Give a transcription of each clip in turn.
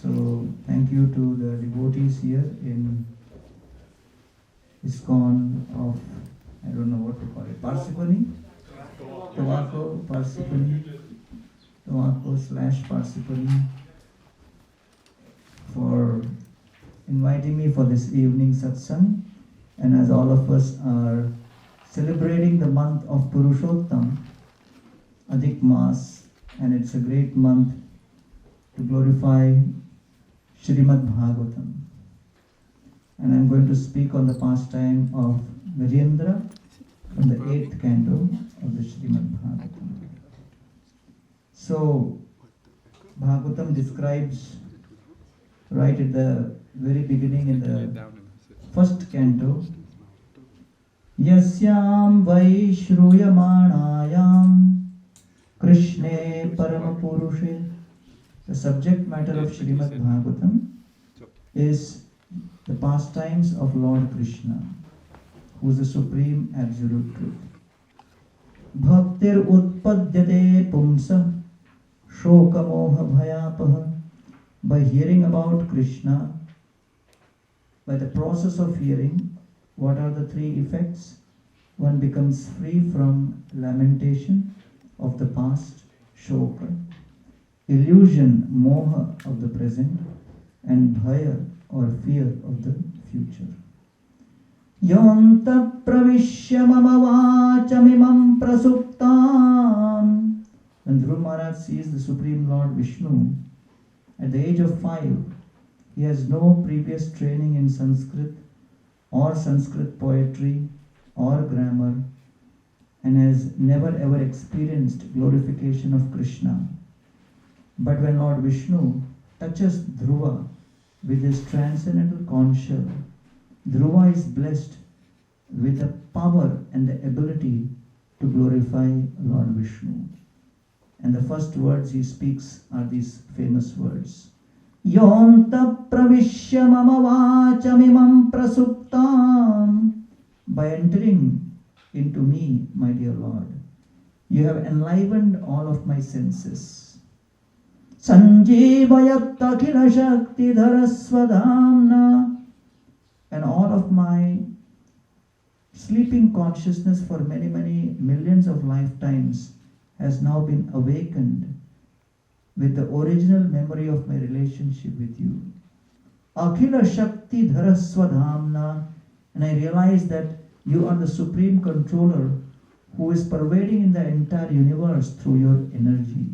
So thank you to the devotees here in ISKCON of, I don't know what to call it, Parsippany? Tobacco, Parsippany, Tobacco/Parsippany, for inviting me for this evening satsang. And as all of us are celebrating the month of Purushottam, Adhik Mas, and it's a great month to glorify Srimad Bhagavatam. And I'm going to speak on the pastime of Gajendra from the 8th canto of the Srimad Bhagavatam. So, Bhagavatam describes right at the very beginning in the first canto, Yasyam vai shruyamanayam Krishne Paramapurushe. The subject matter of Srimad Bhagavatam is the pastimes of Lord Krishna, who is the supreme absolute truth. Bhaktir utpadyate pumsa shoka moha bhayapaha. By hearing about Krishna, by the process of hearing, what are the three effects? One becomes free from lamentation of the past, shoka, illusion, moha of the present, and bhaya or fear of the future. Yonta pravishya mama vachamimam prasuptam. When Dhruva Maharaj sees the Supreme Lord Vishnu, at the age of 5, he has no previous training in Sanskrit or Sanskrit poetry or grammar, and has never ever experienced glorification of Krishna. But when Lord Vishnu touches Dhruva with his transcendental concha, Dhruva is blessed with the power and the ability to glorify Lord Vishnu. And the first words he speaks are these famous words. Yonta pravishya mama vachamimam prasuptam. By entering into me, my dear Lord, you have enlivened all of my senses. Sanjivayat akhila shakti dharasvadhamna. And all of my sleeping consciousness for many, many millions of lifetimes has now been awakened with the original memory of my relationship with you. Akhila Shakti Dharaswadhamna. And I realize that you are the supreme controller who is pervading in the entire universe through your energy.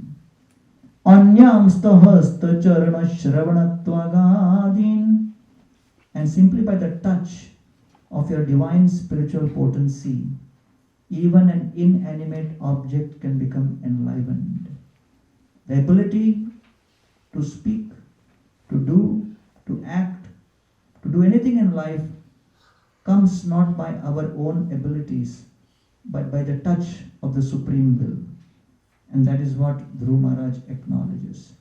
Anyam stahasta charana shravanatvagadin. And simply by the touch of your divine spiritual potency, even an inanimate object can become enlivened. The ability to speak, to do, to act, to do anything in life comes not by our own abilities, but by the touch of the Supreme Will. And that is what Dhruva Maharaj acknowledges.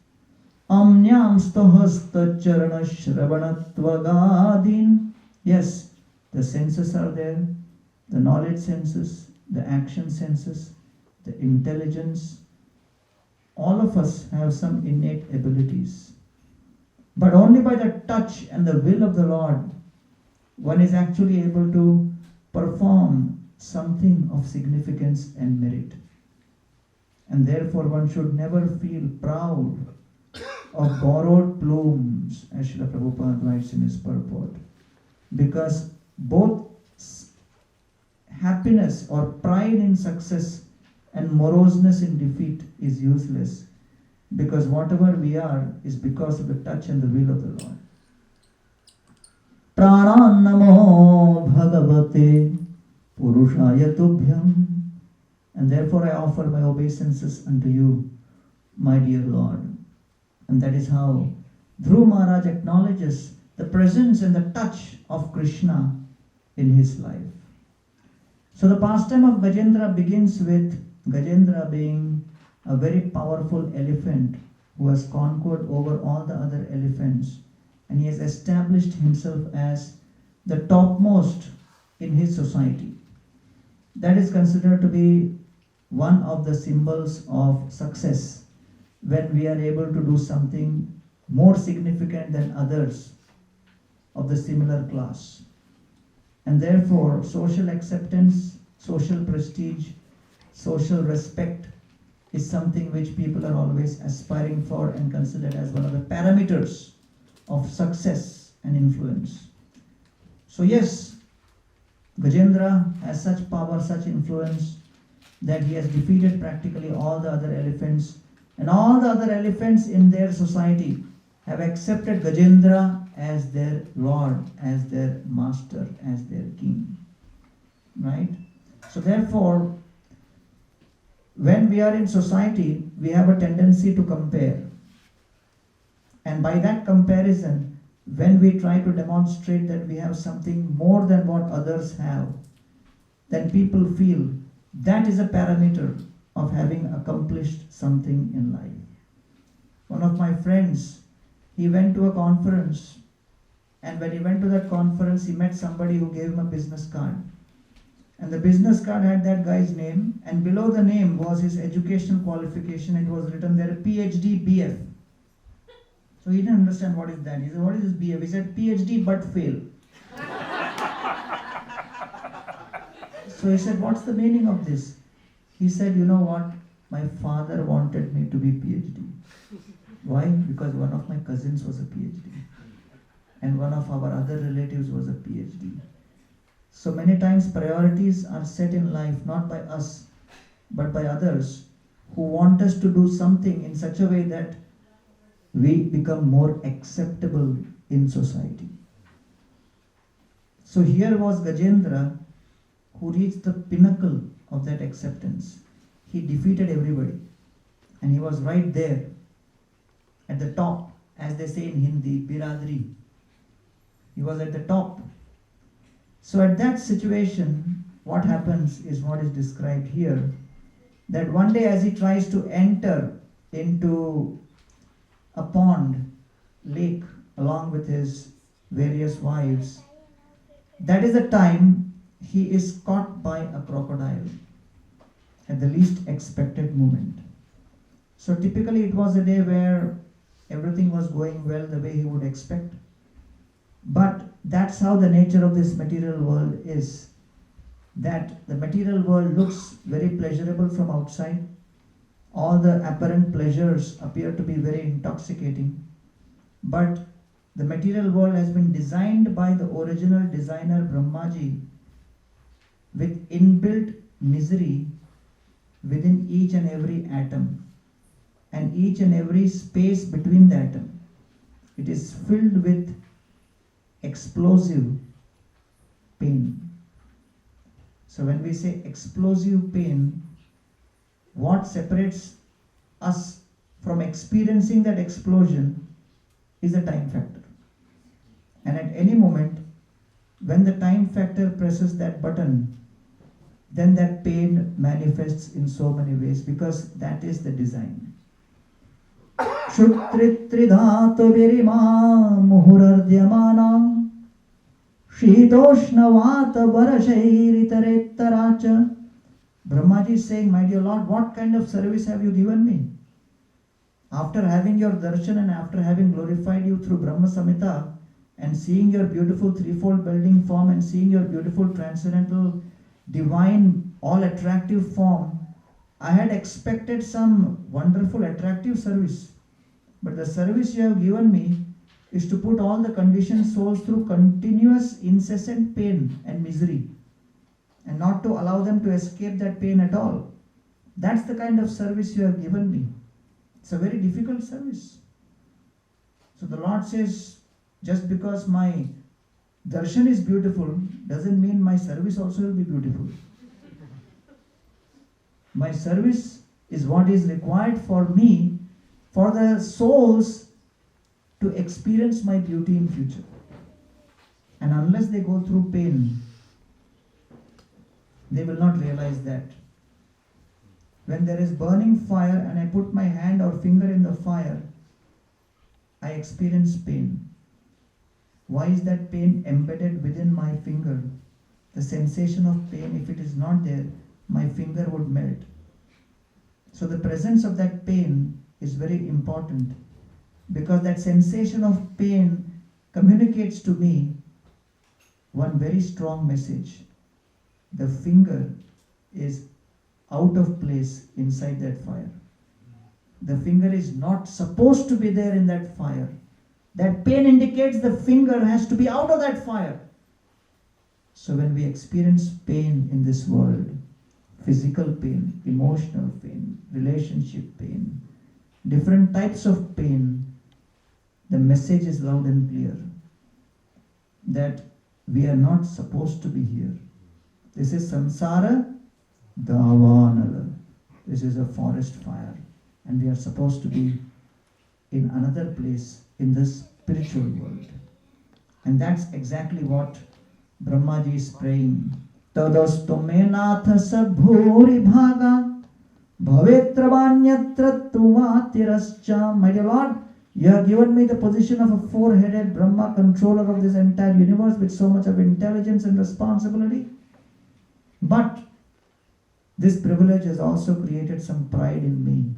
Amnyam stahasta charana shravanatvagadin. Yes, the senses are there, the knowledge senses, the action senses, the intelligence. All of us have some innate abilities. But only by the touch and the will of the Lord, one is actually able to perform something of significance and merit. And therefore one should never feel proud of borrowed plumes, as Srila Prabhupada writes in his purport. Because both happiness or pride in success and moroseness in defeat is useless, because whatever we are is because of the touch and the will of the Lord. Pranan namo bhagavate purushaya tubhyam. And therefore I offer my obeisances unto you, my dear Lord. And that is how Dhruva Maharaj acknowledges the presence and the touch of Krishna in his life. So the pastime of Gajendra begins with Gajendra being a very powerful elephant who has conquered over all the other elephants, and he has established himself as the topmost in his society. That is considered to be one of the symbols of success, when we are able to do something more significant than others of the similar class. And therefore, social acceptance, social prestige, social respect is something which people are always aspiring for and considered as one of the parameters of success and influence. So yes, Gajendra has such power, such influence, that he has defeated practically all the other elephants, and all the other elephants in their society have accepted Gajendra as their lord, as their master, as their king. Right? So therefore, when we are in society, we have a tendency to compare. And by that comparison, when we try to demonstrate that we have something more than what others have, then people feel that is a parameter of having accomplished something in life. One of my friends, he went to a conference, and when he went to that conference, he met somebody who gave him a business card. And the business card had that guy's name, and below the name was his educational qualification. It was written there, PhD BF. So he didn't understand what is that. He said, what is this BF? He said, PhD but fail. So he said, what's the meaning of this? He said, you know what? My father wanted me to be PhD. Why? Because one of my cousins was a PhD. And one of our other relatives was a PhD. So many times priorities are set in life not by us, but by others who want us to do something in such a way that we become more acceptable in society. So here was Gajendra, who reached the pinnacle of that acceptance. He defeated everybody, and he was right there at the top, as they say in Hindi, Biradri. He was at the top. So at that situation, what happens is what is described here, that one day as he tries to enter into a pond, lake, along with his various wives, that is the time he is caught by a crocodile at the least expected moment. So typically it was a day where everything was going well the way he would expect. But that's how the nature of this material world is. That the material world looks very pleasurable from outside. All the apparent pleasures appear to be very intoxicating. But the material world has been designed by the original designer Brahmaji with inbuilt misery within each and every atom and each and every space between the atom. It is filled with explosive pain. So when we say explosive pain, what separates us from experiencing that explosion is the time factor. And at any moment, when the time factor presses that button, then that pain manifests in so many ways, because that is the design. Shutritridhato virima muhurardhyamanam shitoshnavata varashairitarettaracha. Brahmaji is saying, my dear Lord, what kind of service have you given me? After having your darshan and after having glorified you through Brahma Samhita and seeing your beautiful threefold building form and seeing your beautiful transcendental, divine, all attractive form, I had expected some wonderful attractive service. But the service you have given me is to put all the conditioned souls through continuous, incessant pain and misery, and not to allow them to escape that pain at all. That's the kind of service you have given me. It's a very difficult service. So the Lord says, just because my darshan is beautiful doesn't mean my service also will be beautiful. My service is what is required for me, for the souls to experience my beauty in future. And unless they go through pain, they will not realize that. When there is burning fire and I put my hand or finger in the fire, I experience pain. Why is that pain embedded within my finger? The sensation of pain, if it is not there, my finger would melt. So the presence of that pain is very important. because that sensation of pain communicates to me one very strong message. The finger is out of place inside that fire. The finger is not supposed to be there in that fire. That pain indicates the finger has to be out of that fire. So when we experience pain in this world, physical pain, emotional pain, relationship pain, different types of pain, the message is loud and clear that we are not supposed to be here. This is samsara davanala. This is a forest fire, and we are supposed to be in another place in the spiritual world. And that's exactly what Brahmaji is praying. Tadastu me natha sabhuri bhaga bhavetrabanyatra tumatirascha. My dear Lord, you have given me the position of a four-headed Brahma, controller of this entire universe with so much of intelligence and responsibility. But this privilege has also created some pride in me.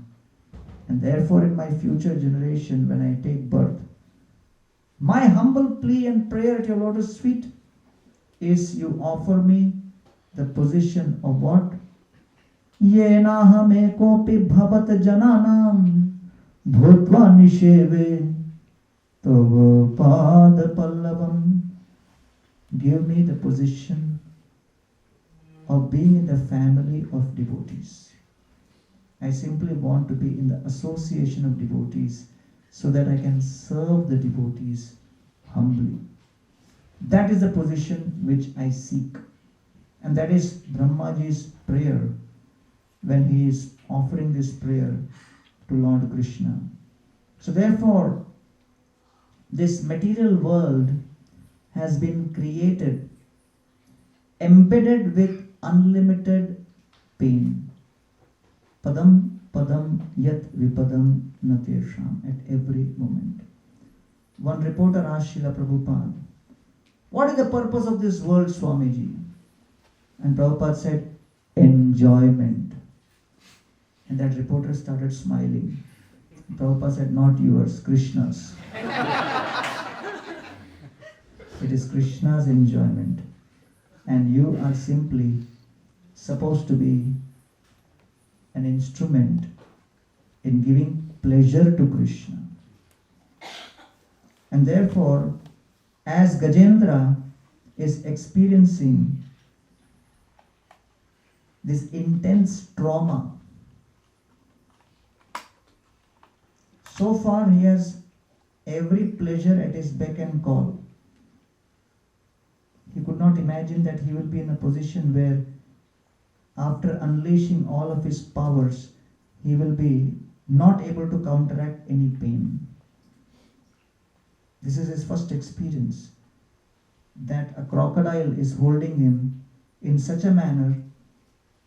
And therefore in my future generation, when I take birth, my humble plea and prayer at your lotus feet is you offer me the position of what? Yenaham ekopi bhavat jananam bhutva nisheve tava pada pallavam. Give me the position of being in the family of devotees. I simply want to be in the association of devotees so that I can serve the devotees humbly. That is the position which I seek. And that is Brahmaji's prayer when he is offering this prayer to Lord Krishna. So therefore, this material world has been created embedded with unlimited pain. Padam padam yat vipadam natesham, at every moment. One reporter asked Srila Prabhupada, what is the purpose of this world, Swamiji? And Prabhupada said, enjoyment. And that reporter started smiling. Prabhupada said, not yours, Krishna's. It is Krishna's enjoyment. And you are simply supposed to be an instrument in giving pleasure to Krishna. And therefore, as Gajendra is experiencing this intense trauma, so far he has every pleasure at his beck and call. He could not imagine that he will be in a position where after unleashing all of his powers, he will be not able to counteract any pain. This is his first experience, that a crocodile is holding him in such a manner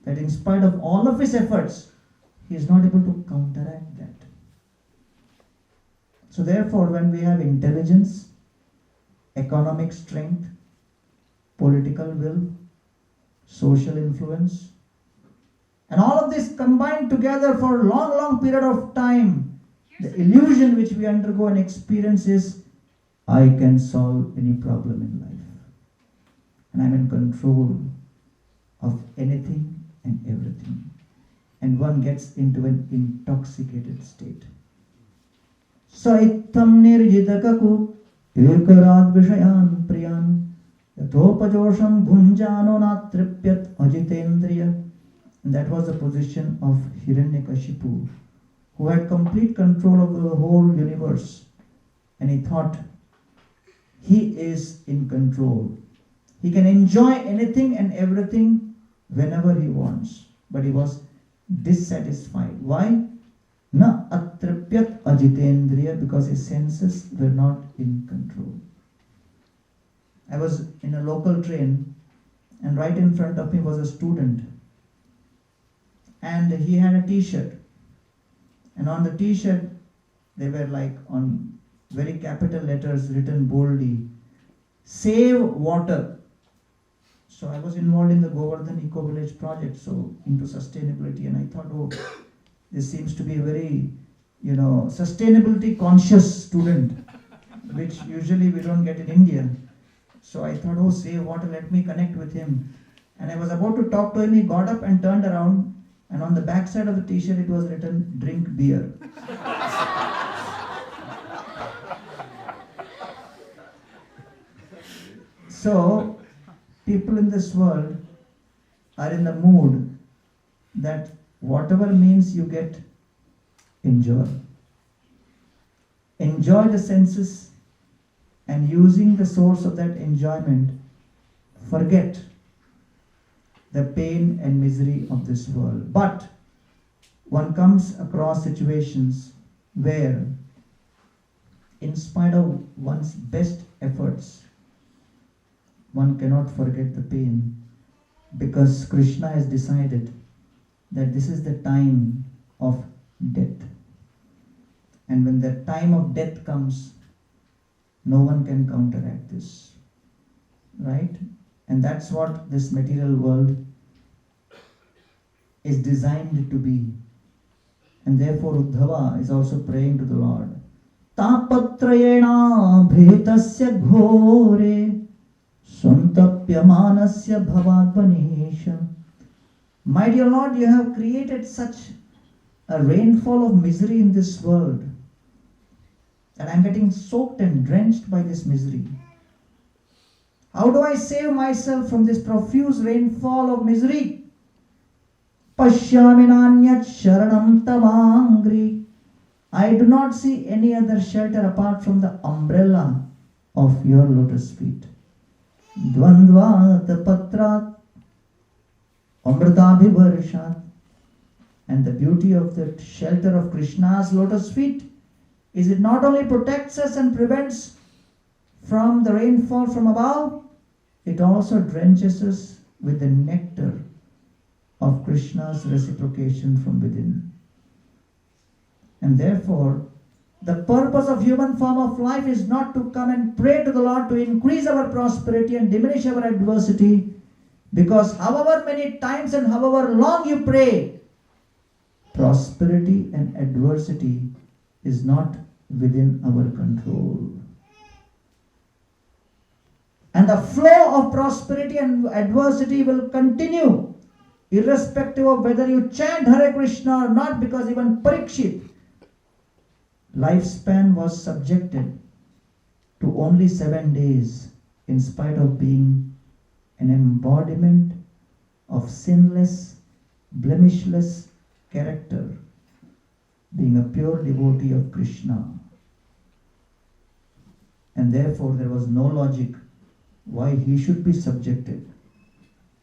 that in spite of all of his efforts, he is not able to counteract that. So therefore, when we have intelligence, economic strength, political will, social influence, and all of this combined together for a long period of time, the illusion which we undergo and experience is, I can solve any problem in life. And I'm in control of anything and everything. And one gets into an intoxicated state. Saitam nirjitakaku ekarad vishayan priyan yathopajosham bhunjano natripyat ajitendriya. And that was the position of Hiranyakashipu, who had complete control over the whole universe. And he thought, he is in control. He can enjoy anything and everything whenever he wants. But he was dissatisfied. Why? Na atripyat ajitendriya, because his senses were not in control. I was in a local train, and right in front of me was a student. And he had a t-shirt. And on the t-shirt, they were like on very capital letters written boldly, save water. So I was involved in the Govardhan Eco Village project, so into sustainability. And I thought, oh, this seems to be a very sustainability conscious student, which usually we don't get in India. So I thought, oh, save water, let me connect with him. And I was about to talk to him, he got up and turned around, and on the back side of the t-shirt it was written, drink beer. So, people in this world are in the mood that whatever means you get, enjoy. Enjoy the senses, and using the source of that enjoyment, forget the pain and misery of this world. But one comes across situations where, in spite of one's best efforts, one cannot forget the pain, because Krishna has decided that this is the time of death. And when the time of death comes, no one can counteract this. Right? And that's what this material world is designed to be. And therefore Uddhava is also praying to the Lord. Tapatrayena bhetasya ghore Swantapyamanasya bhavadvanesha. My dear Lord, you have created such a rainfall of misery in this world that I am getting soaked and drenched by this misery. How do I save myself from this profuse rainfall of misery? Pashyaminanyat sharanam tavangri. I do not see any other shelter apart from the umbrella of your lotus feet. Dvandvat patrat amritabhivarshat. And the beauty of the shelter of Krishna's lotus feet is it not only protects us and prevents from the rainfall from above, it also drenches us with the nectar of Krishna's reciprocation from within. And therefore, the purpose of human form of life is not to come and pray to the Lord to increase our prosperity and diminish our adversity, because however many times and however long you pray, prosperity and adversity is not within our control. And the flow of prosperity and adversity will continue irrespective of whether you chant Hare Krishna or not, because even Parikshit lifespan was subjected to only 7 days in spite of being an embodiment of sinless, blemishless character, being a pure devotee of Krishna. And therefore there was no logic why he should be subjected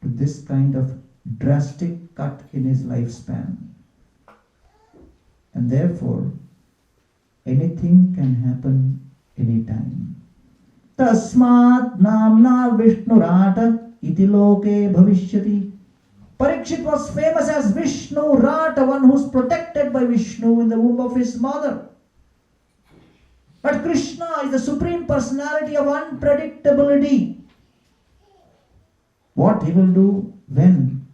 to this kind of drastic cut in his lifespan. And therefore anything can happen anytime. Tasmat namna Vishnurata iti loke bhavishyati. Parikshit was famous as Vishnu Rata, one who is protected by Vishnu in the womb of his mother. But Krishna is the supreme personality of unpredictability. What he will do when?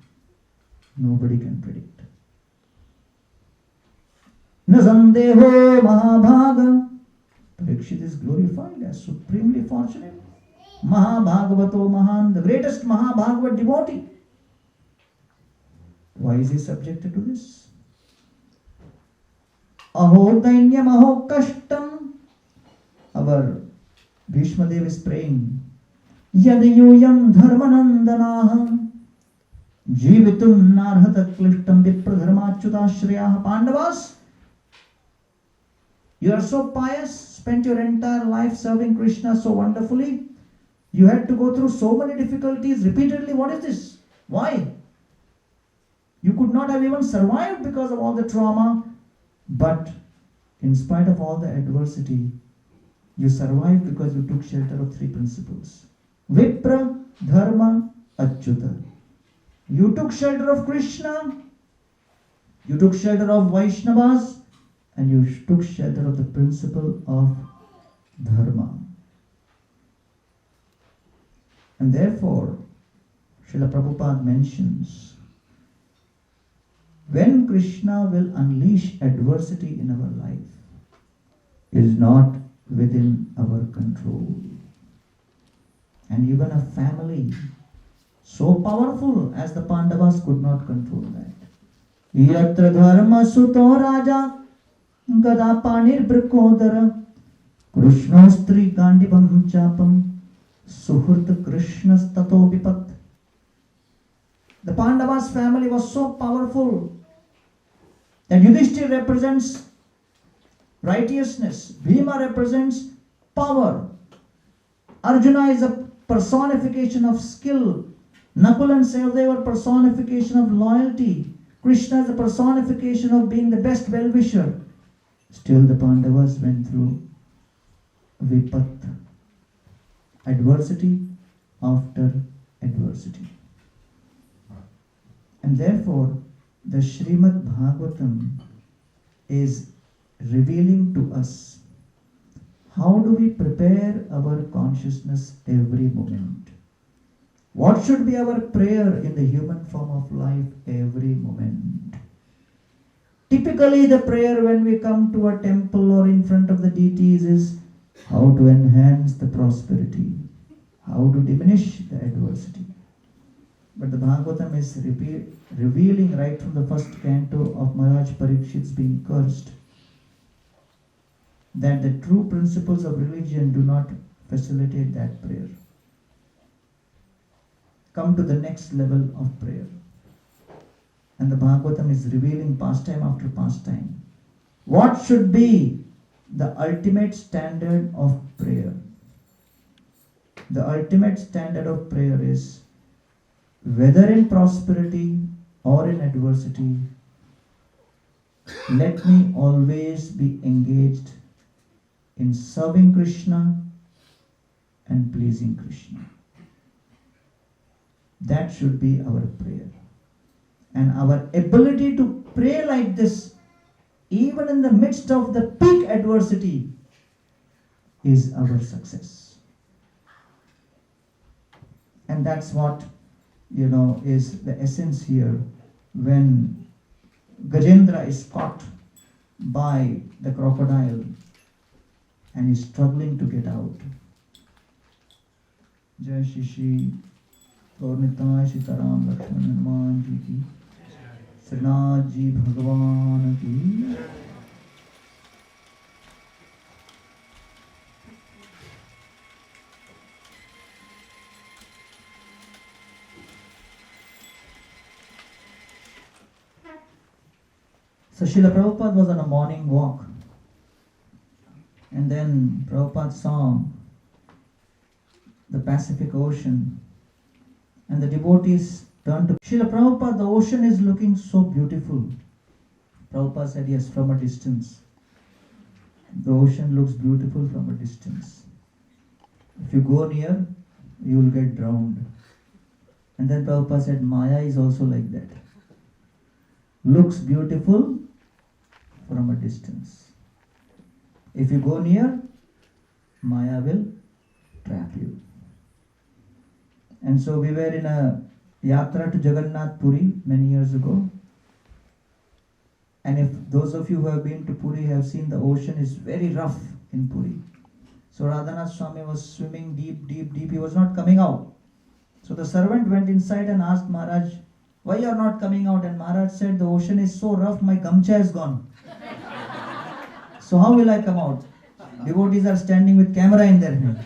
Nobody can predict. Nasandeho Mahabhaga. Parikshit is glorified as supremely fortunate. Mahabhagavato Mahan, the greatest Mahabhagavat devotee. Why is he subjected to this? Aho dainyam aho kashtam. Our Bhishma Dev is praying. Yadayuyam dharmanandanaha jivitum narhata klishtam vipradharmachyutashriyah. Pandavas, you are so pious, spent your entire life serving Krishna so wonderfully. You had to go through so many difficulties repeatedly. What is this? Why? You could not have even survived because of all the trauma. But in spite of all the adversity, you survived because you took shelter of 3 principles. Vipra, Dharma, Achyuta. You took shelter of Krishna, you took shelter of Vaishnavas, and you took shelter of the principle of Dharma. And therefore, Srila Prabhupada mentions when Krishna will unleash adversity in our life is not within our control. And even a family so powerful as the Pandavas could not control that. Yatra dharma suto raja gada panir brikodara krishnostri gandibam chapam suhurt krishnas tato vipat. The Pandavas family was so powerful that Yudhishthira represents righteousness, Bhima represents power, Arjuna is a personification of skill, Nakul and Sahadeva were personification of loyalty, Krishna is a personification of being the best well-wisher. Still the Pandavas went through vipat, adversity after adversity. And therefore, the Srimad Bhagavatam is revealing to us how do we prepare our consciousness every moment. What should be our prayer in the human form of life every moment? Typically, the prayer when we come to a temple or in front of the deities is how to enhance the prosperity, how to diminish the adversity. But the Bhagavatam is revealing right from the first canto of Maharaj Parikshit's being cursed that the true principles of religion do not facilitate that prayer. Come to the next level of prayer. And the Bhagavatam is revealing pastime after pastime. What should be the ultimate standard of prayer? The ultimate standard of prayer is whether in prosperity or in adversity, let me always be engaged in serving Krishna and pleasing Krishna. That should be our prayer. And our ability to pray like this, even in the midst of the peak adversity, is our success. And that's what is the essence here when Gajendra is caught by the crocodile and is struggling to get out. Jai Shri Shri Gauranga Sitaram Lakshman Hanuman Ji ki, Srinath Ji Bhagwan ki. So Srila Prabhupada was on a morning walk, and then Prabhupada saw the Pacific Ocean, and the devotees turned to Srila Prabhupada. The ocean is looking so beautiful. Prabhupada said, yes, from a distance. The ocean looks beautiful from a distance. If you go near, you will get drowned. And then Prabhupada said, Maya is also like that. Looks beautiful from a distance. If you go near, Maya will trap you. And so we were in a yatra to Jagannath Puri many years ago. And if those of you who have been to Puri have seen, the ocean is very rough in Puri. So Radhanath Swami was swimming deep. He was not coming out. So the servant went inside and asked Maharaj, why you are not coming out? And Maharaj said, the ocean is so rough, my gamcha is gone. So how will I come out? Devotees are standing with camera in their hand.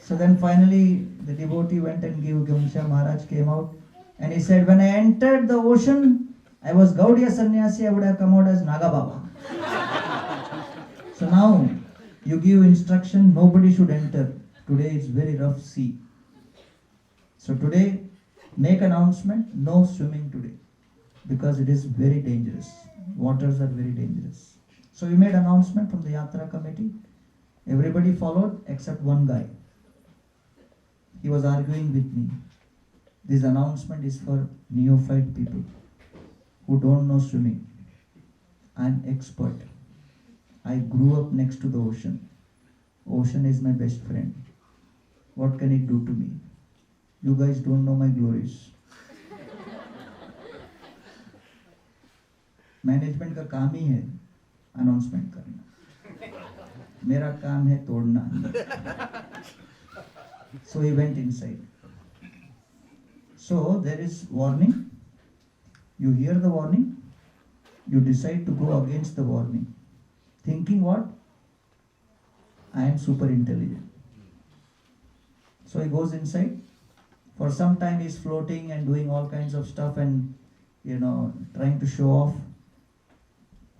So then finally the devotee went and gave gamcha. Maharaj came out and he said, when I entered the ocean, I was Gaudiya Sannyasi, I would have come out as Naga Baba. So now you give instruction, nobody should enter. Today it's very rough sea. So today, make announcement, no swimming today, because it is very dangerous. Waters are very dangerous. So we made announcement from the Yatra committee. Everybody followed except one guy. He was arguing with me. This announcement is for neophyte people who don't know swimming. I am expert. I grew up next to the ocean. Ocean is my best friend. What can it do to me? You guys don't know my glories. Management का काम ही है announcement करना, मेरा काम है तोड़ना. So he went inside. So there is warning. You hear the warning, you decide to go against the warning, thinking what? I am super intelligent. So he goes inside. For some time he is floating and doing all kinds of stuff and trying to show off.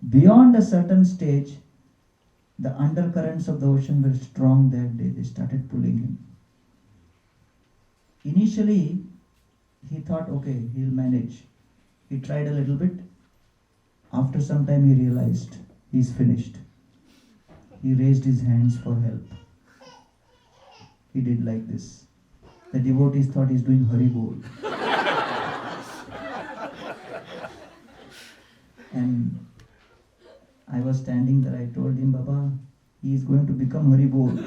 Beyond a certain stage, the undercurrents of the ocean were strong that day. They started pulling him. Initially, he thought, okay, he'll manage. He tried a little bit. After some time, he realized he's finished. He raised his hands for help. He did like this. The devotees thought he's doing Hari Bol. And I was standing there. I told him, Baba, he is going to become Hari Bol.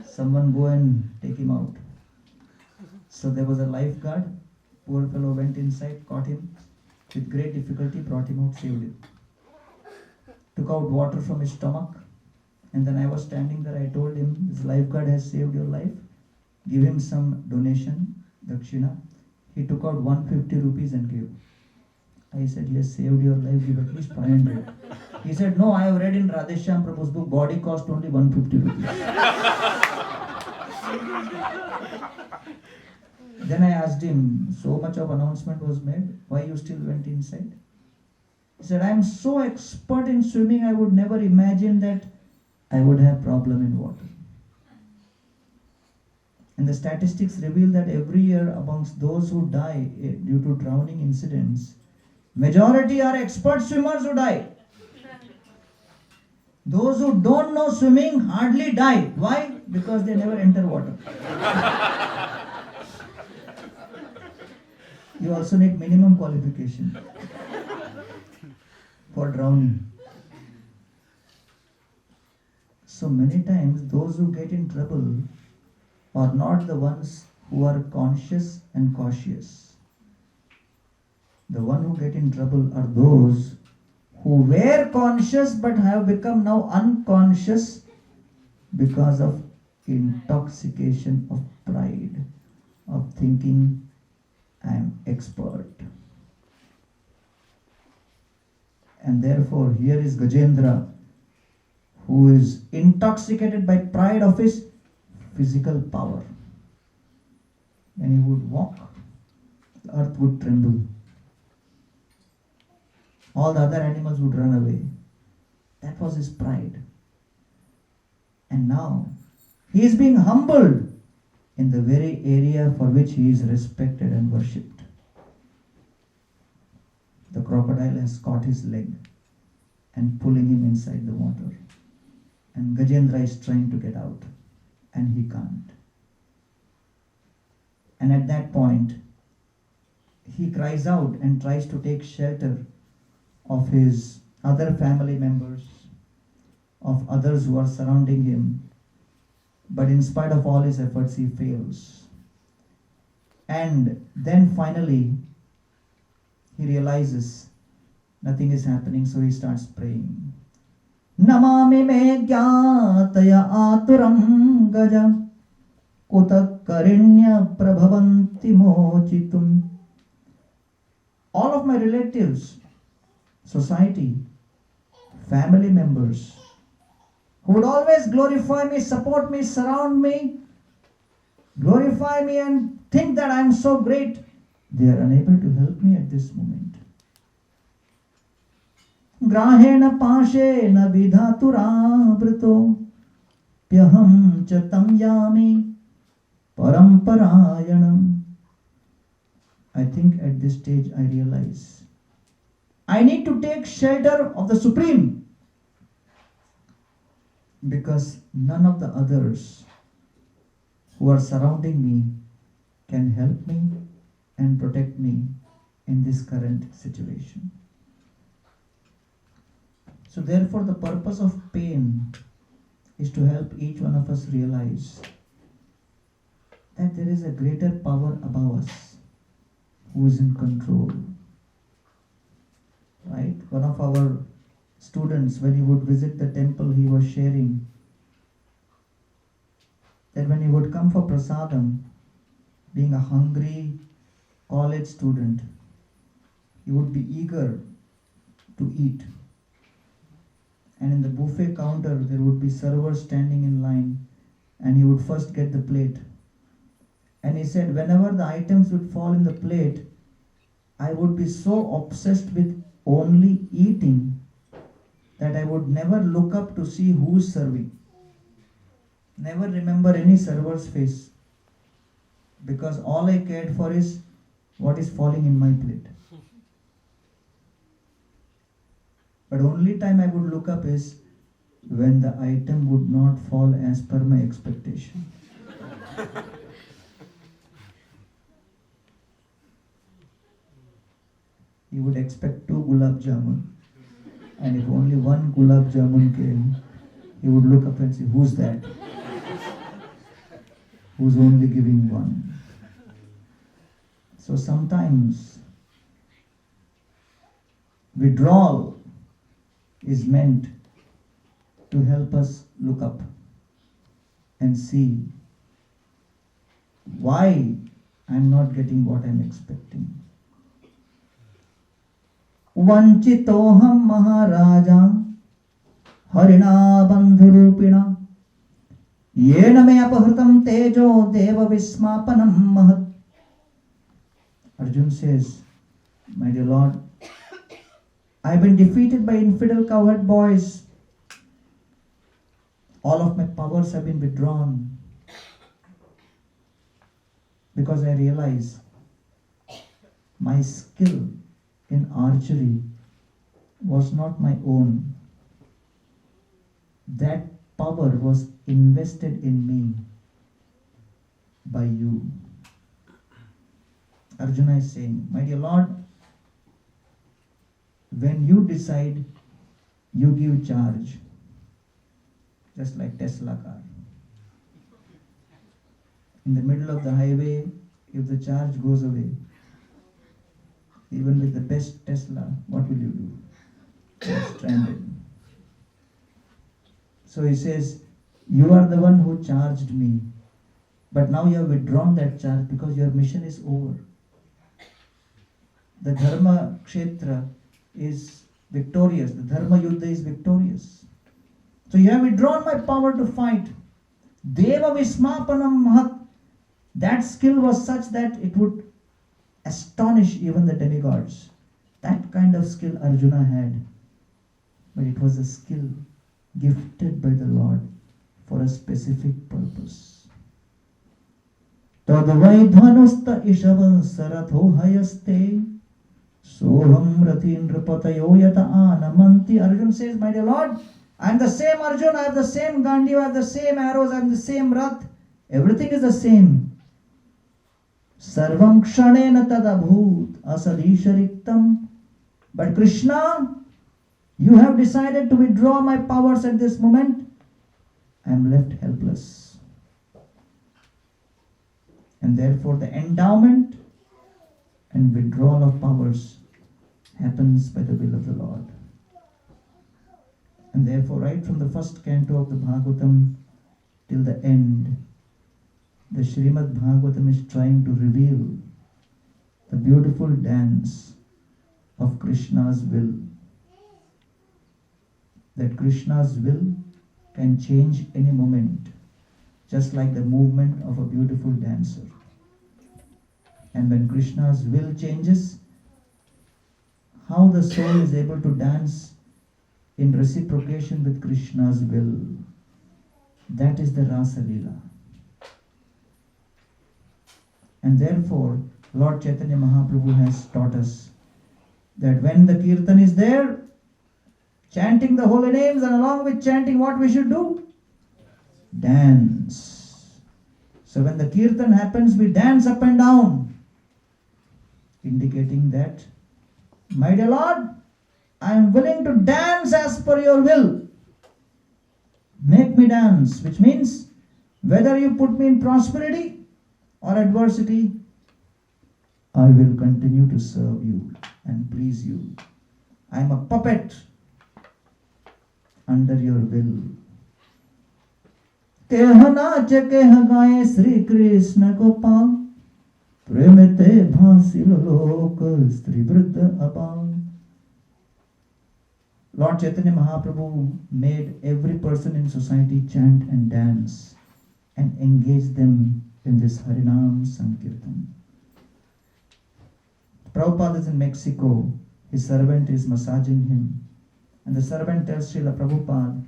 Someone go and take him out. So there was a lifeguard. Poor fellow went inside, caught him. With great difficulty, brought him out, saved him. Took out water from his stomach. And then I was standing there. I told him, this lifeguard has saved your life. Give him some donation, dakshina. He took out 150 rupees and gave. I said, he has saved your life, give at least 500. He said, no, I have read in Radheshyam Prabhu's book, body cost only 150 rupees. Then I asked him, so much of announcement was made, why you still went inside? He said, I am so expert in swimming, I would never imagine that I would have problem in water. And the statistics reveal that every year amongst those who die due to drowning incidents, majority are expert swimmers who die. Those who don't know swimming hardly die. Why? Because they never enter water. You also need minimum qualification for drowning. So many times those who get in trouble are not the ones who are conscious and cautious. The one who get in trouble are those who were conscious but have become now unconscious because of intoxication of pride, of thinking I am expert. And therefore here is Gajendra, who is intoxicated by pride of his physical power. When he would walk, the earth would tremble. All the other animals would run away. That was his pride. And now, he is being humbled in the very area for which he is respected and worshipped. The crocodile has caught his leg and pulling him inside the water. And Gajendra is trying to get out. And he can't. And at that point, he cries out and tries to take shelter of his other family members, of others who are surrounding him. But in spite of all his efforts, he fails. And then finally, he realizes nothing is happening, so he starts praying. Namami me gyataya aturam gaja kutakarinya prabhavanti mochitum. All of my relatives, society, family members, who would always glorify me, support me, surround me, glorify me and think that I am so great, they are unable to help me at this moment. Grahena pashena vidhaturavrito pyaham chatam yami paramparayanam. I think at this stage I realize I need to take shelter of the Supreme, because none of the others who are surrounding me can help me and protect me in this current situation. So therefore the purpose of pain is to help each one of us realize that there is a greater power above us who is in control. Right? One of our students, when he would visit the temple, he was sharing that when he would come for prasadam, being a hungry college student, he would be eager to eat. And in the buffet counter, there would be servers standing in line, and he would first get the plate. And he said, whenever the items would fall in the plate, I would be so obsessed with only eating that I would never look up to see who's serving. Never remember any server's face, because all I cared for is what is falling in my plate. But only time I would look up is when the item would not fall as per my expectation. He would expect 2 gulab jamun, and if only 1 gulab jamun came, he would look up and say, who's that? Who's only giving 1? So sometimes withdrawal is meant to help us look up and see why I'm not getting what I'm expecting. Vanchitoham Maharaja Harina Bandhurupina Yena me apahritam tejo deva vismapanam mahat. Arjun says, my dear Lord, I've been defeated by infidel cowherd boys. All of my powers have been withdrawn because I realize my skill in archery was not my own. That power was invested in me by you. Arjuna is saying, my dear Lord, when you decide, you give charge, just like Tesla car. In the middle of the highway, if the charge goes away, even with the best Tesla, what will you do? You're stranded. So he says, you are the one who charged me, but now you have withdrawn that charge because your mission is over. The Dharma Kshetra is victorious. The Dharma Yuddha is victorious. So you have withdrawn my power to fight. Deva Vismapanam Mahat. That skill was such that it would astonish even the demigods. That kind of skill Arjuna had. But it was a skill gifted by the Lord for a specific purpose. Tadvai dhanusta ishavan saratho hayaste soham ratindra patayo yata anamanti. Arjuna says, my dear Lord, I am the same Arjuna, I have the same Gandiva, I have the same arrows, I have the same Rath. Everything is the same. Sarvam kshanena tadabhut asadishariktam. But Krishna, you have decided to withdraw my powers at this moment. I am left helpless. And therefore the endowment and withdrawal of powers happens by the will of the Lord. And therefore right from the first canto of the Bhagavatam till the end, the Srimad Bhagavatam is trying to reveal the beautiful dance of Krishna's will. That Krishna's will can change any moment, just like the movement of a beautiful dancer. And when Krishna's will changes, how the soul is able to dance in reciprocation with Krishna's will, that is the Rasa Lila. And therefore, Lord Chaitanya Mahaprabhu has taught us that when the kirtan is there, chanting the holy names, and along with chanting, what we should do? Dance. So when the kirtan happens, we dance up and down, indicating that, my dear Lord, I am willing to dance as per your will. Make me dance, which means whether you put me in prosperity or adversity, I will continue to serve you and please you. I am a puppet under your will. Keh naach keh gaye Sri Krishna Gopal, Premite bhasil lok Sri Vriddha Apal. Lord Chaitanya Mahaprabhu made every person in society chant and dance and engage them in this Harinam Sankirtan. Prabhupada is in Mexico. His servant is massaging him. And the servant tells Srila Prabhupada,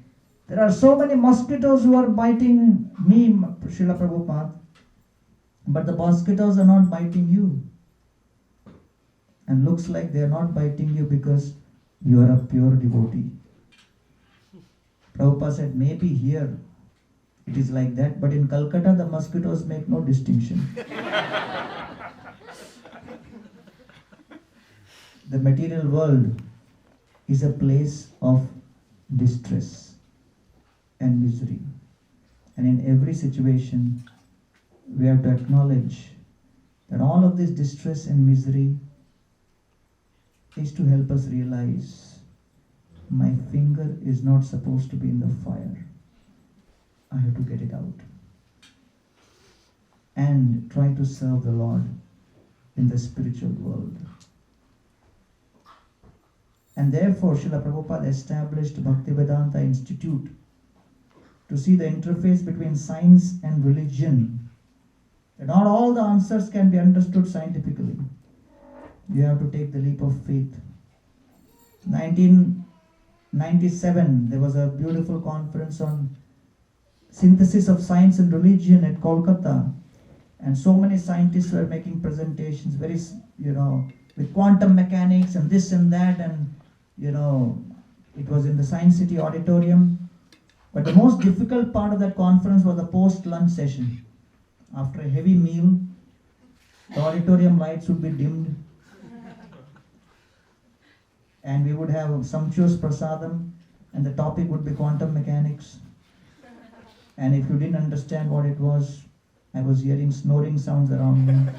there are so many mosquitoes who are biting me, Srila Prabhupada, but the mosquitoes are not biting you. And looks like they are not biting you because you are a pure devotee. Prabhupada said, maybe here it is like that, but in Calcutta the mosquitoes make no distinction. The material world is a place of distress and misery. And in every situation, we have to acknowledge that all of this distress and misery is to help us realize my finger is not supposed to be in the fire. I have to get it out. And try to serve the Lord in the spiritual world. And therefore, Srila Prabhupada established Bhaktivedanta Institute to see the interface between science and religion. That not all the answers can be understood scientifically. You have to take the leap of faith. 1997, there was a beautiful conference on synthesis of science and religion at Kolkata. And so many scientists were making presentations, very, with quantum mechanics and this and that. And it was in the Science City auditorium. But the most difficult part of that conference was the post-lunch session. After a heavy meal, the auditorium lights would be dimmed. And we would have sumptuous prasadam, and the topic would be quantum mechanics. And if you didn't understand what it was, I was hearing snoring sounds around me.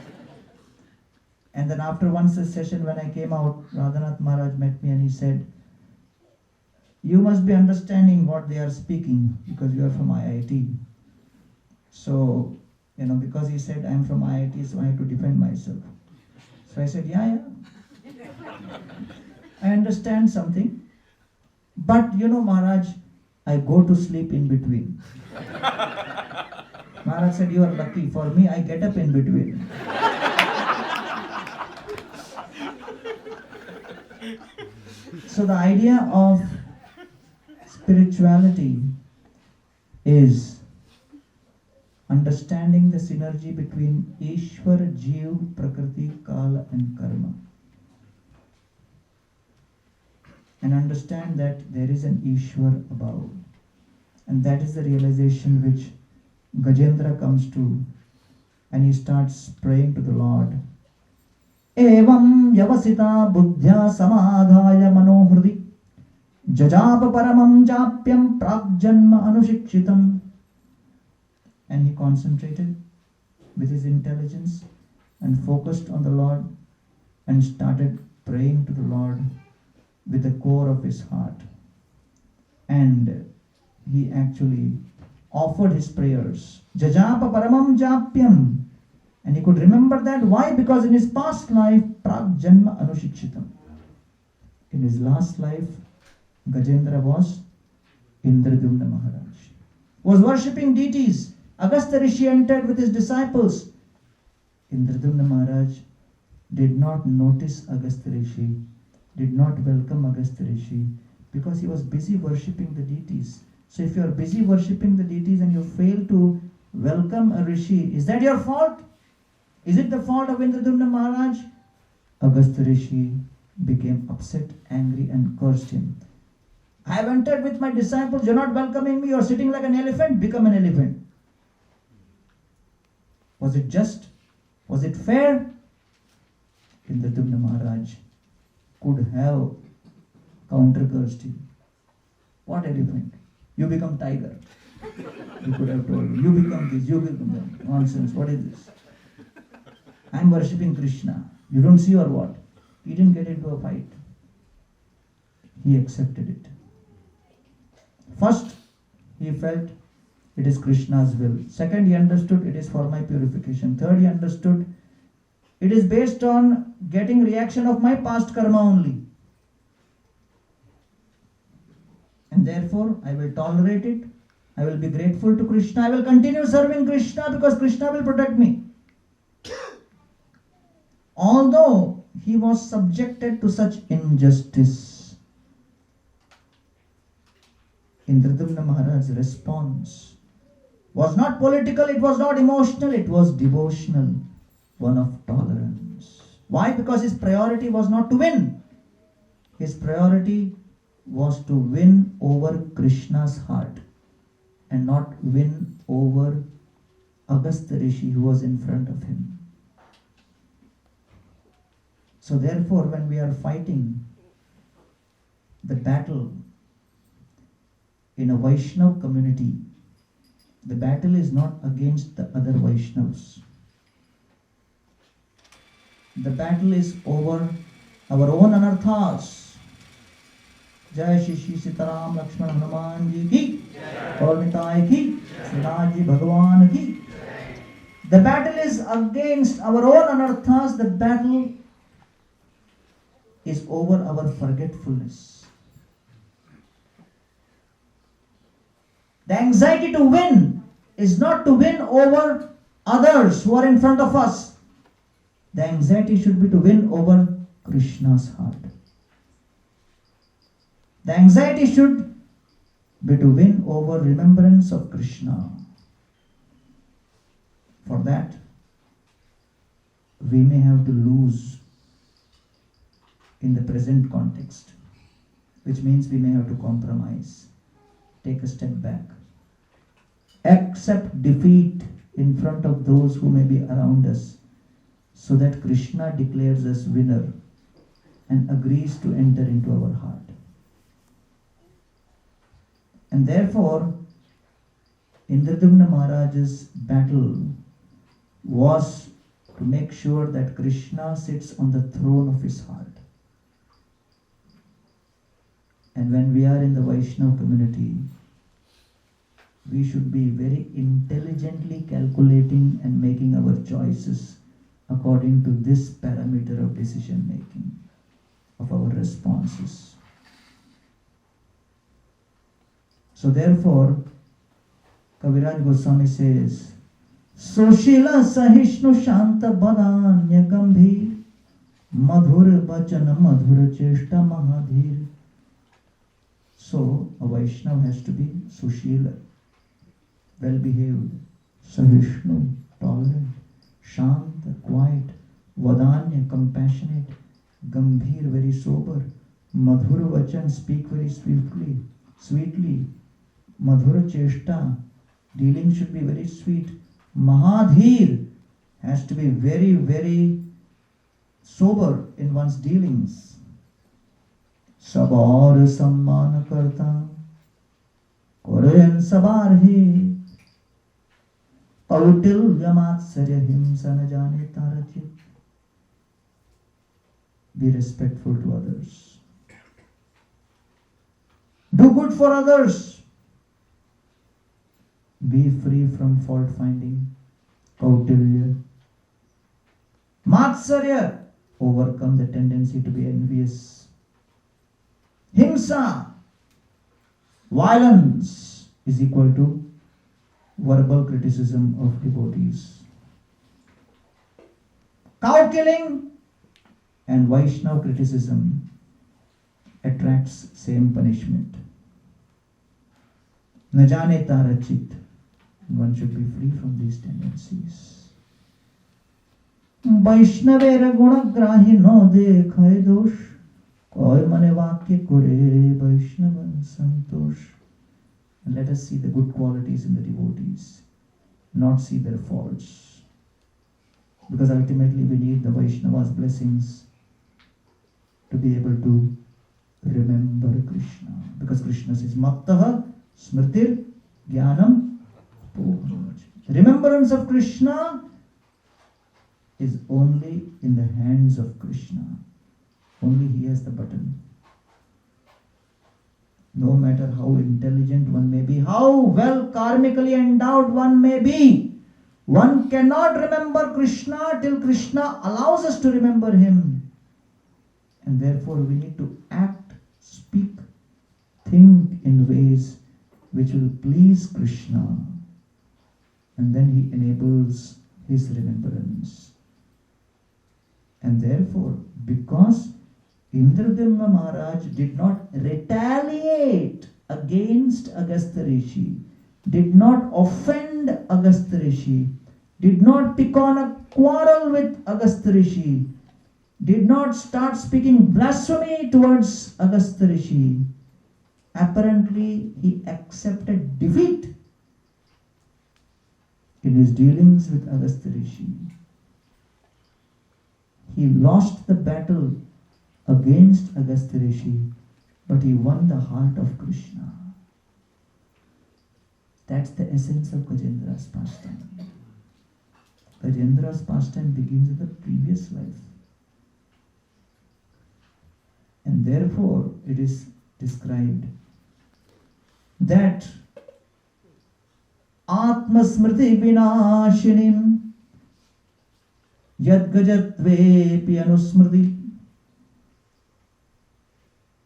And then after one session, when I came out, Radhanath Maharaj met me and he said, you must be understanding what they are speaking because you are from IIT. So, because he said I'm from IIT, so I had to defend myself. So I said, yeah. I understand something. But Maharaj, I go to sleep in between. Maharaj said, you are lucky. For me, I get up in between. So the idea of spirituality is understanding the synergy between Ishwar, Jeev, Prakriti, Kala and Karma. And understand that there is an Ishwar above. And that is the realization which Gajendra comes to, and he starts praying to the Lord. Evam yavasita buddhya samadhaya manohridi jajapa paramam japyam pragjanma anushikshitam. And he concentrated with his intelligence and focused on the Lord and started praying to the Lord with the core of his heart. And he actually offered his prayers. Jajapa paramam japyam. And he could remember that. Why? Because in his past life, pragjanma anushikshitam. In his last life, Gajendra was Indradyumna Maharaj. Was worshipping deities. Agastya Rishi entered with his disciples. Indradyumna Maharaj did not notice Agastya Rishi, did not welcome Agastya Rishi, because he was busy worshipping the deities. So if you are busy worshipping the deities and you fail to welcome a Rishi, is that your fault? Is it the fault of Indradyumna Maharaj? Agastya Rishi became upset, angry and cursed him. I have entered with my disciples, you are not welcoming me, you are sitting like an elephant, become an elephant. Was it just? Was it fair? Indradyumna Maharaj could have counter-cursed him. What elephant? You become tiger. He could have told him, you become this, you become that. Nonsense, what is this? I am worshipping Krishna. You don't see or what? He didn't get into a fight. he accepted it. First, he felt it is Krishna's will. Second, he understood it is for my purification. Third, he understood it is based on getting reaction of my past karma only. And therefore, I will tolerate it. I will be grateful to Krishna. I will continue serving Krishna because Krishna will protect me. Although he was subjected to such injustice, Indradyumna Maharaj's response was not political, it was not emotional, it was devotional, one of tolerance. Why? Because his priority was not to win. His priority was to win over Krishna's heart and not win over Agastya Rishi who was in front of him. So therefore, when we are fighting the battle in a Vaishnav community, the battle is not against the other Vaishnavas. The battle is over our own anarthas. Jai Shri Shri Sitaram Lakshman Hanuman Ji ki, Kaurnitai ki, Srinaji Bhagavan ki. The battle is against our own anarthas. The battle is over our forgetfulness. The anxiety to win is not to win over others who are in front of us. The anxiety should be to win over Krishna's heart. The anxiety should be to win over remembrance of Krishna. For that, we may have to lose in the present context, which means we may have to compromise, take a step back, accept defeat in front of those who may be around us, so that Krishna declares us winner and agrees to enter into our heart. And therefore, Indradyumna Maharaj's battle was to make sure that Krishna sits on the throne of his heart. And when we are in the Vaishnava community, we should be very intelligently calculating and making our choices according to this parameter of decision making, of our responses. So therefore, Kaviraj Goswami says, Sushila Sahishnu Shanta Badanya Gambhir Madhur Bachana Madhur Cheshta Mahadhir. So, a Vaishnava has to be Sushila, well-behaved, Sahishnu, tolerant, Shanta, quiet, Vadanya, compassionate, Gambhir, very sober, Madhur Vachan, speak very sweetly, Madhura Cheshta, dealing should be very sweet. Mahadhir has to be very, very sober in one's dealings. Sabar Samman Karta, Korean Sabarhi, Kautil Yamatsarya Himsa na jane tarachit. Be respectful to others. Do good for others. Be free from fault finding. Kautilya. Matsarya. Overcome the tendency to be envious. Himsa. Violence is equal to verbal criticism of devotees. Cow killing and Vaishnava criticism attracts same punishment. Najane tarachit. One should be free from these tendencies. Vaishnavera guna grahi no dekhay dosh, koi mane vakya kore Vaishnava santosh. And let us see the good qualities in the devotees, not see their faults. Because ultimately we need the Vaishnava's blessings to be able to remember Krishna. Because Krishna says, Mattaha smritir jnanam. Remembrance of Krishna is only in the hands of Krishna. Only he has the button. No matter how intelligent one may be, how well karmically endowed one may be, one cannot remember Krishna till Krishna allows us to remember Him. And therefore we need to act, speak, think in ways which will please Krishna. And then He enables His remembrance. And therefore, because Indradyumna Maharaj did not retaliate against Agastya Rishi, did not offend Agastya Rishi, did not pick on a quarrel with Agastya Rishi, did not start speaking blasphemy towards Agastya Rishi. Apparently, he accepted defeat in his dealings with Agastya Rishi. He lost the battle against Agastya Rishi, but he won the heart of Krishna. That's the essence of Gajendra's pastime. Gajendra's pastime begins in the previous life. And therefore it is described that Atma Smriti Vinashinim Yad Gajatvepi Anusmriti.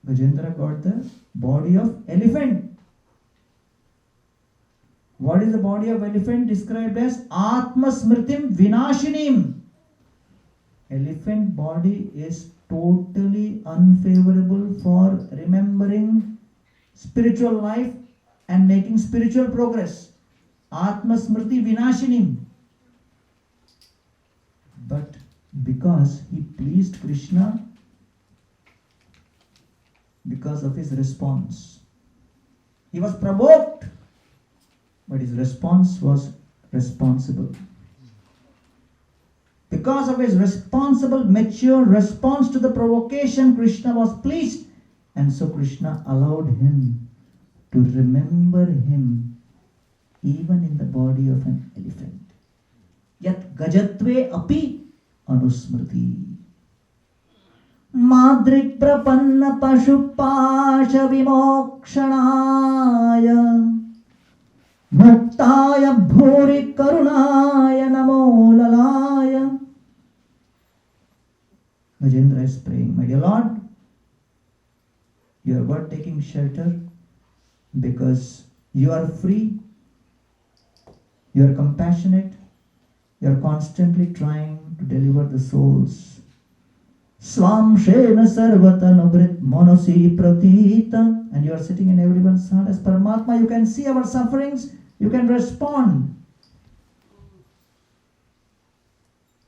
Gajendra got the body of elephant. What is the body of elephant described as? Atma Smritim Vinashinim. Elephant body is totally unfavorable for remembering spiritual life and making spiritual progress. Atma Smriti Vinashinim. But because he pleased Krishna, because of his response, he was provoked, but his response was responsible. Because of his responsible, mature response to the provocation, Krishna was pleased, and so Krishna allowed him to remember him even in the body of an elephant. Yat gajatve api anusmriti. Madrik prapanna pashupasha vimokshanaya muktaya bhuri karunaya namo lalaya. Gajendra is praying, my dear Lord, you are God taking shelter because you are free, you are compassionate, you are constantly trying to deliver the souls. Swam Shena Sarvata Nubrit Monosi Pratita. And you are sitting in everyone's heart as Paramatma. You can see our sufferings, you can respond.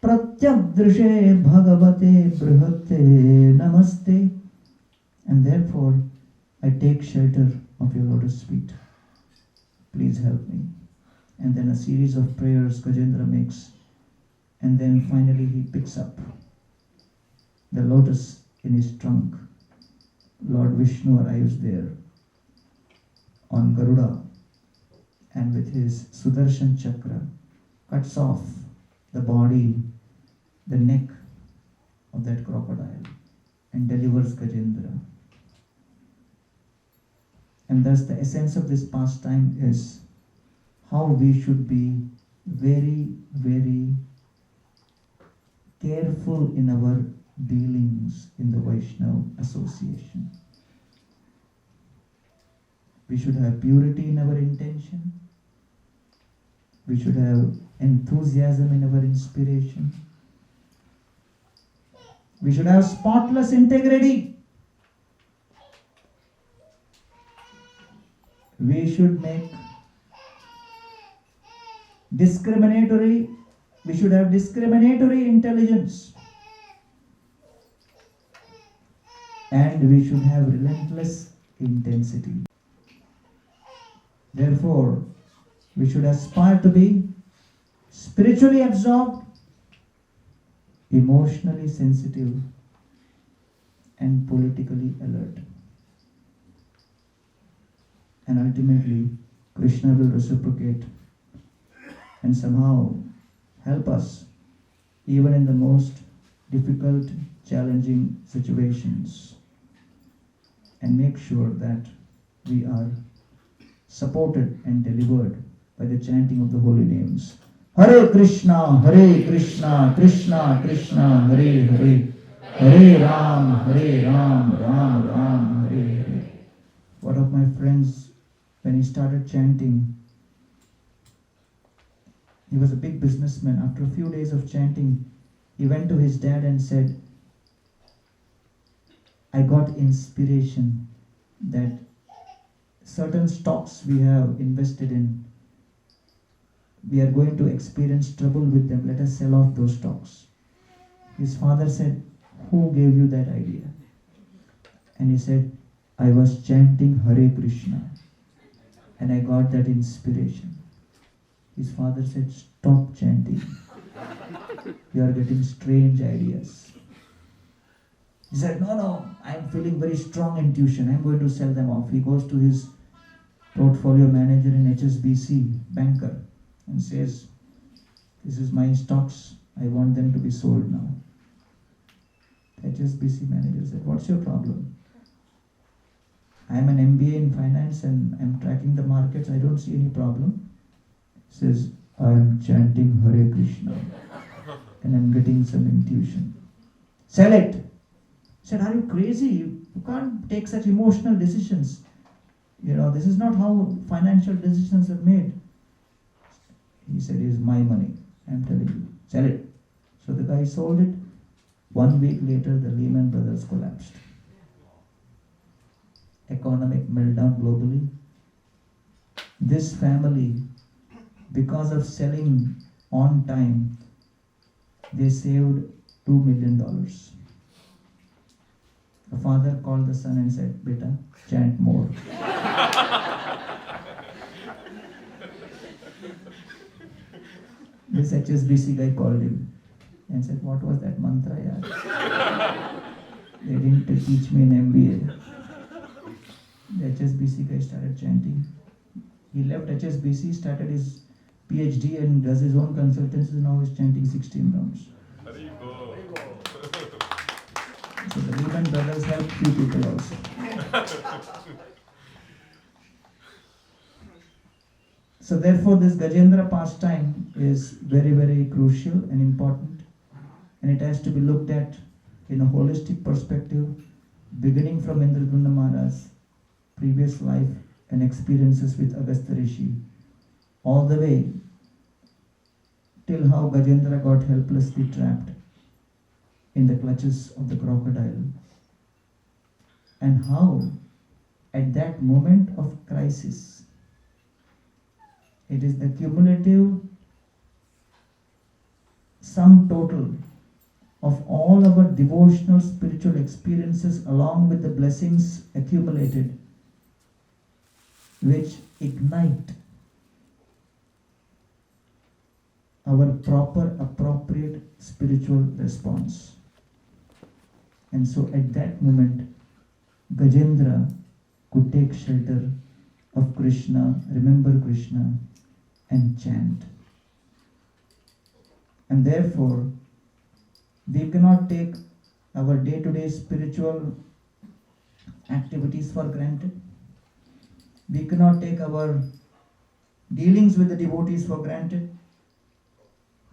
Pratyabdrishe Bhagavate Brihate Namaste. And therefore, I take shelter of your lotus feet. Please help me. And then a series of prayers Gajendra makes. And then finally he picks up the lotus in his trunk. Lord Vishnu arrives there on Garuda and with his Sudarshan Chakra cuts off the body, the neck of that crocodile and delivers Gajendra. And thus the essence of this pastime is how we should be very, very careful in our dealings in the Vaishnava association. We should have purity in our intention. We should have enthusiasm in our inspiration. We should have spotless integrity. We should make we should have discriminatory intelligence. And we should have relentless intensity. Therefore, we should aspire to be spiritually absorbed, emotionally sensitive, and politically alert. And ultimately, Krishna will reciprocate and somehow help us even in the most difficult, challenging situations, and make sure that we are supported and delivered by the chanting of the holy names. Hare Krishna, Krishna Krishna, Hare Hare, Hare Ram, Ram Ram, Hare Hare. One of my friends, when he started chanting, he was a big businessman. After a few days of chanting, he went to his dad and said, I got inspiration that certain stocks we have invested in, we are going to experience trouble with them. Let us sell off those stocks. His father said, who gave you that idea? And he said, I was chanting Hare Krishna and I got that inspiration. His father said, stop chanting. You are getting strange ideas. He said, no, I am feeling very strong intuition. I am going to sell them off. He goes to his portfolio manager in HSBC, banker, and says, this is my stocks. I want them to be sold now. The HSBC manager said, what's your problem? I am an MBA in finance and I am tracking the markets. I don't see any problem. He says, I am chanting Hare Krishna and I am getting some intuition. Sell it. He said, are you crazy? You can't take such emotional decisions. This is not how financial decisions are made. He said, it is my money. I am telling you. Sell it. So the guy sold it. 1 week later, the Lehman Brothers collapsed. Economic meltdown globally. This family, because of selling on time, they saved $2 million. The father called the son and said, Beta, chant more. This HSBC guy called him and said, what was that mantra, yaar? They didn't teach me in MBA. The HSBC guy started chanting. He left HSBC, started his PhD and does his own consultancy. Now he's chanting 16 rounds. So the Lehman Brothers helped few people also. So therefore this Gajendra pastime is very, very crucial and important, and it has to be looked at in a holistic perspective, beginning from Indradumna Maharaj's previous life and experiences with Agastya Rishi, all the way till how Gajendra got helplessly trapped in the clutches of the crocodile, and how at that moment of crisis, it is the cumulative sum total of all our devotional spiritual experiences along with the blessings accumulated which ignite our proper, appropriate spiritual response. And so at that moment, Gajendra could take shelter of Krishna, remember Krishna, and chant. And therefore, we cannot take our day-to-day spiritual activities for granted. We cannot take our dealings with the devotees for granted.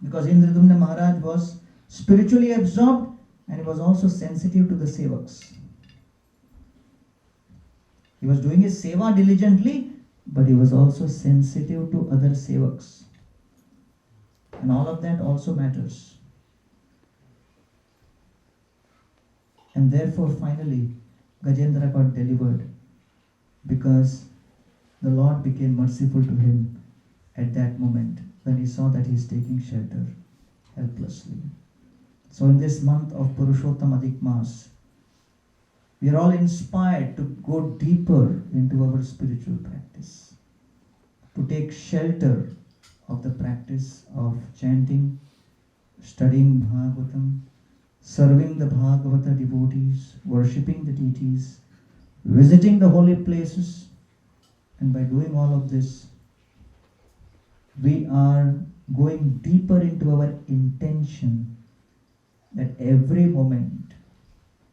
Because Indradumna Maharaj was spiritually absorbed and he was also sensitive to the sevaks. He was doing his seva diligently, but he was also sensitive to other sevaks. And all of that also matters. And therefore, finally, Gajendra got delivered because the Lord became merciful to him at that moment when he saw that he is taking shelter helplessly. So in this month of Purushottam Adhik Mas, we are all inspired to go deeper into our spiritual practice, to take shelter of the practice of chanting, studying Bhagavatam, serving the Bhagavata devotees, worshipping the deities, visiting the holy places, and by doing all of this, we are going deeper into our intention that every moment,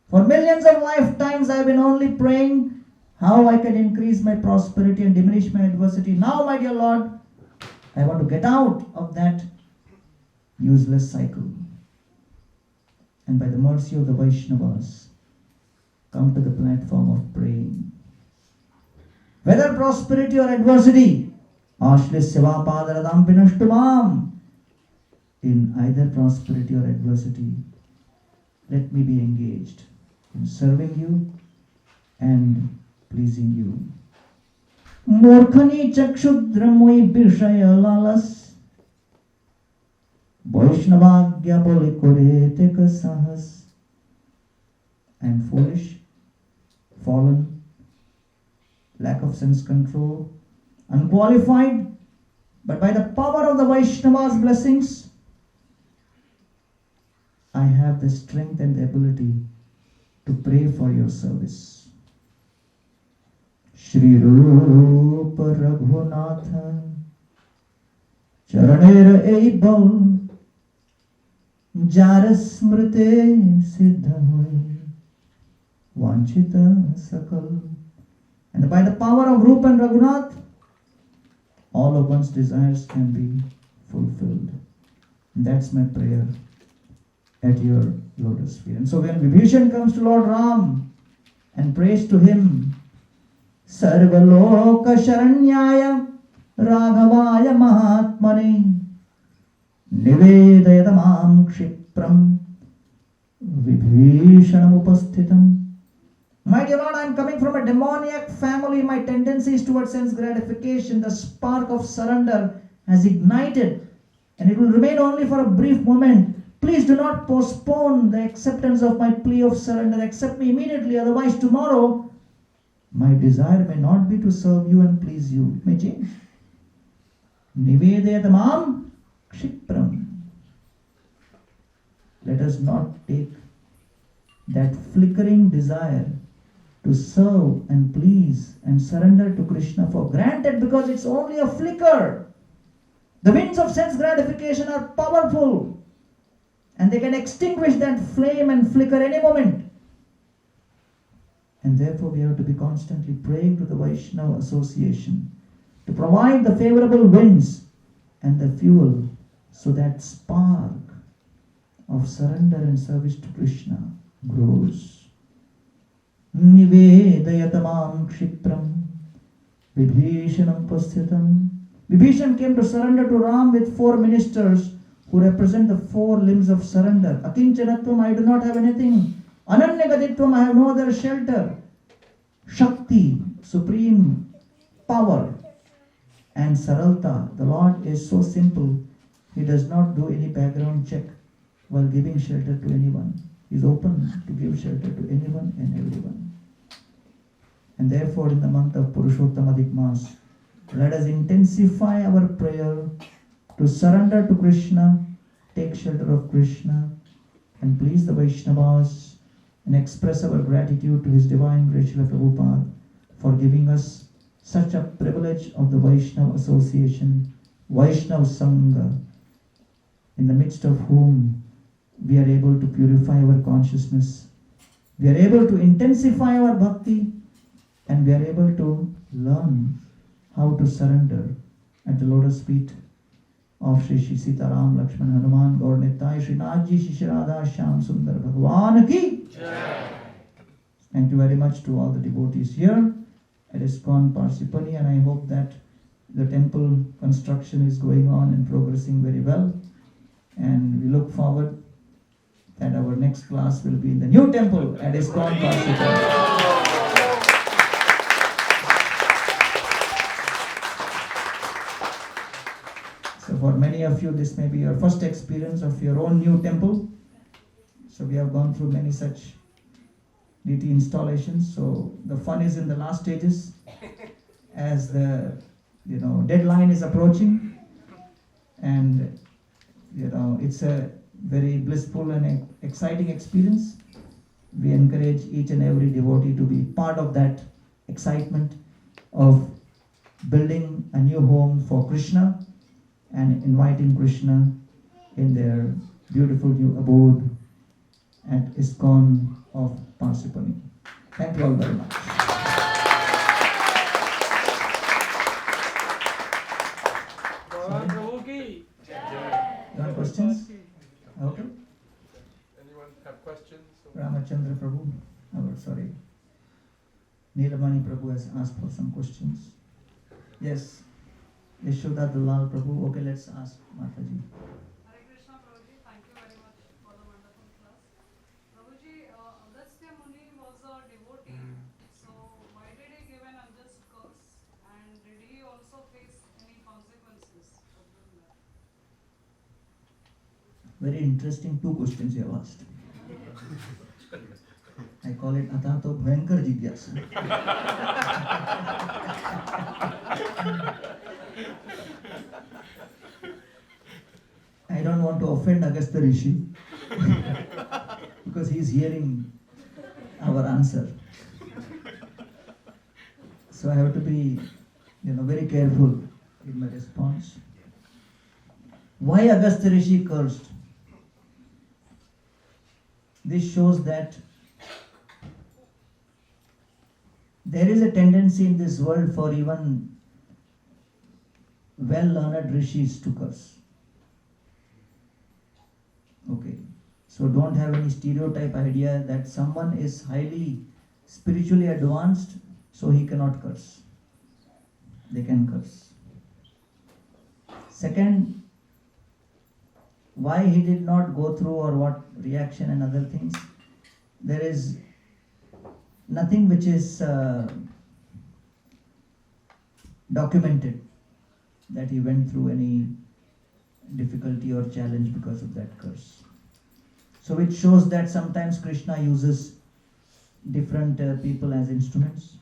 for millions of lifetimes I've been only praying how I can increase my prosperity and diminish my adversity. Now, my dear Lord, I want to get out of that useless cycle. And by the mercy of the Vaishnavas, come to the platform of praying. Whether prosperity or adversity, Ashlis Seva Padaradam Pinashtumam. In either prosperity or adversity, let me be engaged in serving you and pleasing you. Murkhani chakshudramoi bishaya lalas Vaishnavagya bole kore teka sahas. I am foolish, fallen, lack of sense control, unqualified, but by the power of the Vaishnava's blessings, I have the strength and the ability to pray for your service. Shri Rupa Raghunatha Charanera Eibal Jaras Smrite Siddha Hoy Vanchita Sakal. And by the power of Rupa and Raghunath, all of one's desires can be fulfilled. And that's my prayer at your lotus feet. And so when Vibhishan comes to Lord Ram and prays to him, Sarvaloka Sharanyaya Raghavaya Mahatmane Nivedayadamam Kshipram Vibhishanam Upasthitam. My dear Lord, I am coming from a demoniac family. My tendencies towards sense gratification, the spark of surrender has ignited, and it will remain only for a brief moment. Please do not postpone the acceptance of my plea of surrender. Accept me immediately, otherwise tomorrow my desire may not be to serve you and please you. It may change. Nivedayadamam Kshipram. Let us not take that flickering desire to serve and please and surrender to Krishna for granted, because it's only a flicker. The winds of sense gratification are powerful, and they can extinguish that flame and flicker any moment. And therefore we have to be constantly praying to the Vaishnava association to provide the favorable winds and the fuel, so that spark of surrender and service to Krishna grows. Nivedayatamam Kshipram Vibhishanam Pasthitam. Vibhishan came to surrender to Ram with 4 ministers who represent the 4 limbs of surrender. Akinchanatvam, I do not have anything. Ananyagaditvam, I have no other shelter. Shakti, supreme power. And Saralta, the Lord is so simple, He does not do any background check while giving shelter to anyone. He is open to give shelter to anyone and everyone. And therefore, in the month of Purushottam Adhik Mas, let us intensify our prayer to surrender to Krishna, take shelter of Krishna, and please the Vaishnavas, and express our gratitude to His Divine Grace Srila Prabhupada for giving us such a privilege of the Vaishnava Association, Vaishnava Sangha, in the midst of whom we are able to purify our consciousness, we are able to intensify our bhakti, and we are able to learn how to surrender at the lotus feet of Shri Shri Sita Ram Lakshman Hanuman Gaur Nittai Shri Naji Shri Radha Shyam Sundar Bhagwan Ki. Thank you very much to all the devotees here at ISKCON Parsipani, and I hope that the temple construction is going on and progressing very well, and we look forward that our next class will be in the new temple at ISKCON Parsipani. So for many of you, this may be your first experience of your own new temple. So we have gone through many such DT installations. So the fun is in the last stages as the deadline is approaching, and it's a very blissful and exciting experience. We encourage each and every devotee to be part of that excitement of building a new home for Krishna and inviting Krishna in their beautiful new abode at ISKCON of Parsipani. Thank you all very much. Chandra Prabhu, Neelamani Prabhu has asked for some questions. Yes, Yashoda Dalal Prabhu. Okay, let's ask Mataji. Hare Krishna Prabhuji, thank you very much for the wonderful class. Prabhuji, Agastya Muni was a devotee, so why did he give an unjust curse, and did he also face any consequences of doing that? Very interesting two questions you have asked. I call it Atato Bhayankar Jigyasa. I don't want to offend Agastya Rishi because he is hearing our answer. So I have to be, very careful in my response. Why Agastya Rishi cursed? This shows that there is a tendency in this world for even well-learned rishis to curse. Okay, so don't have any stereotype idea that someone is highly spiritually advanced, so he cannot curse. They can curse. Second, why he did not go through or what reaction and other things, there is nothing which is documented that he went through any difficulty or challenge because of that curse. So it shows that sometimes Krishna uses different people as instruments.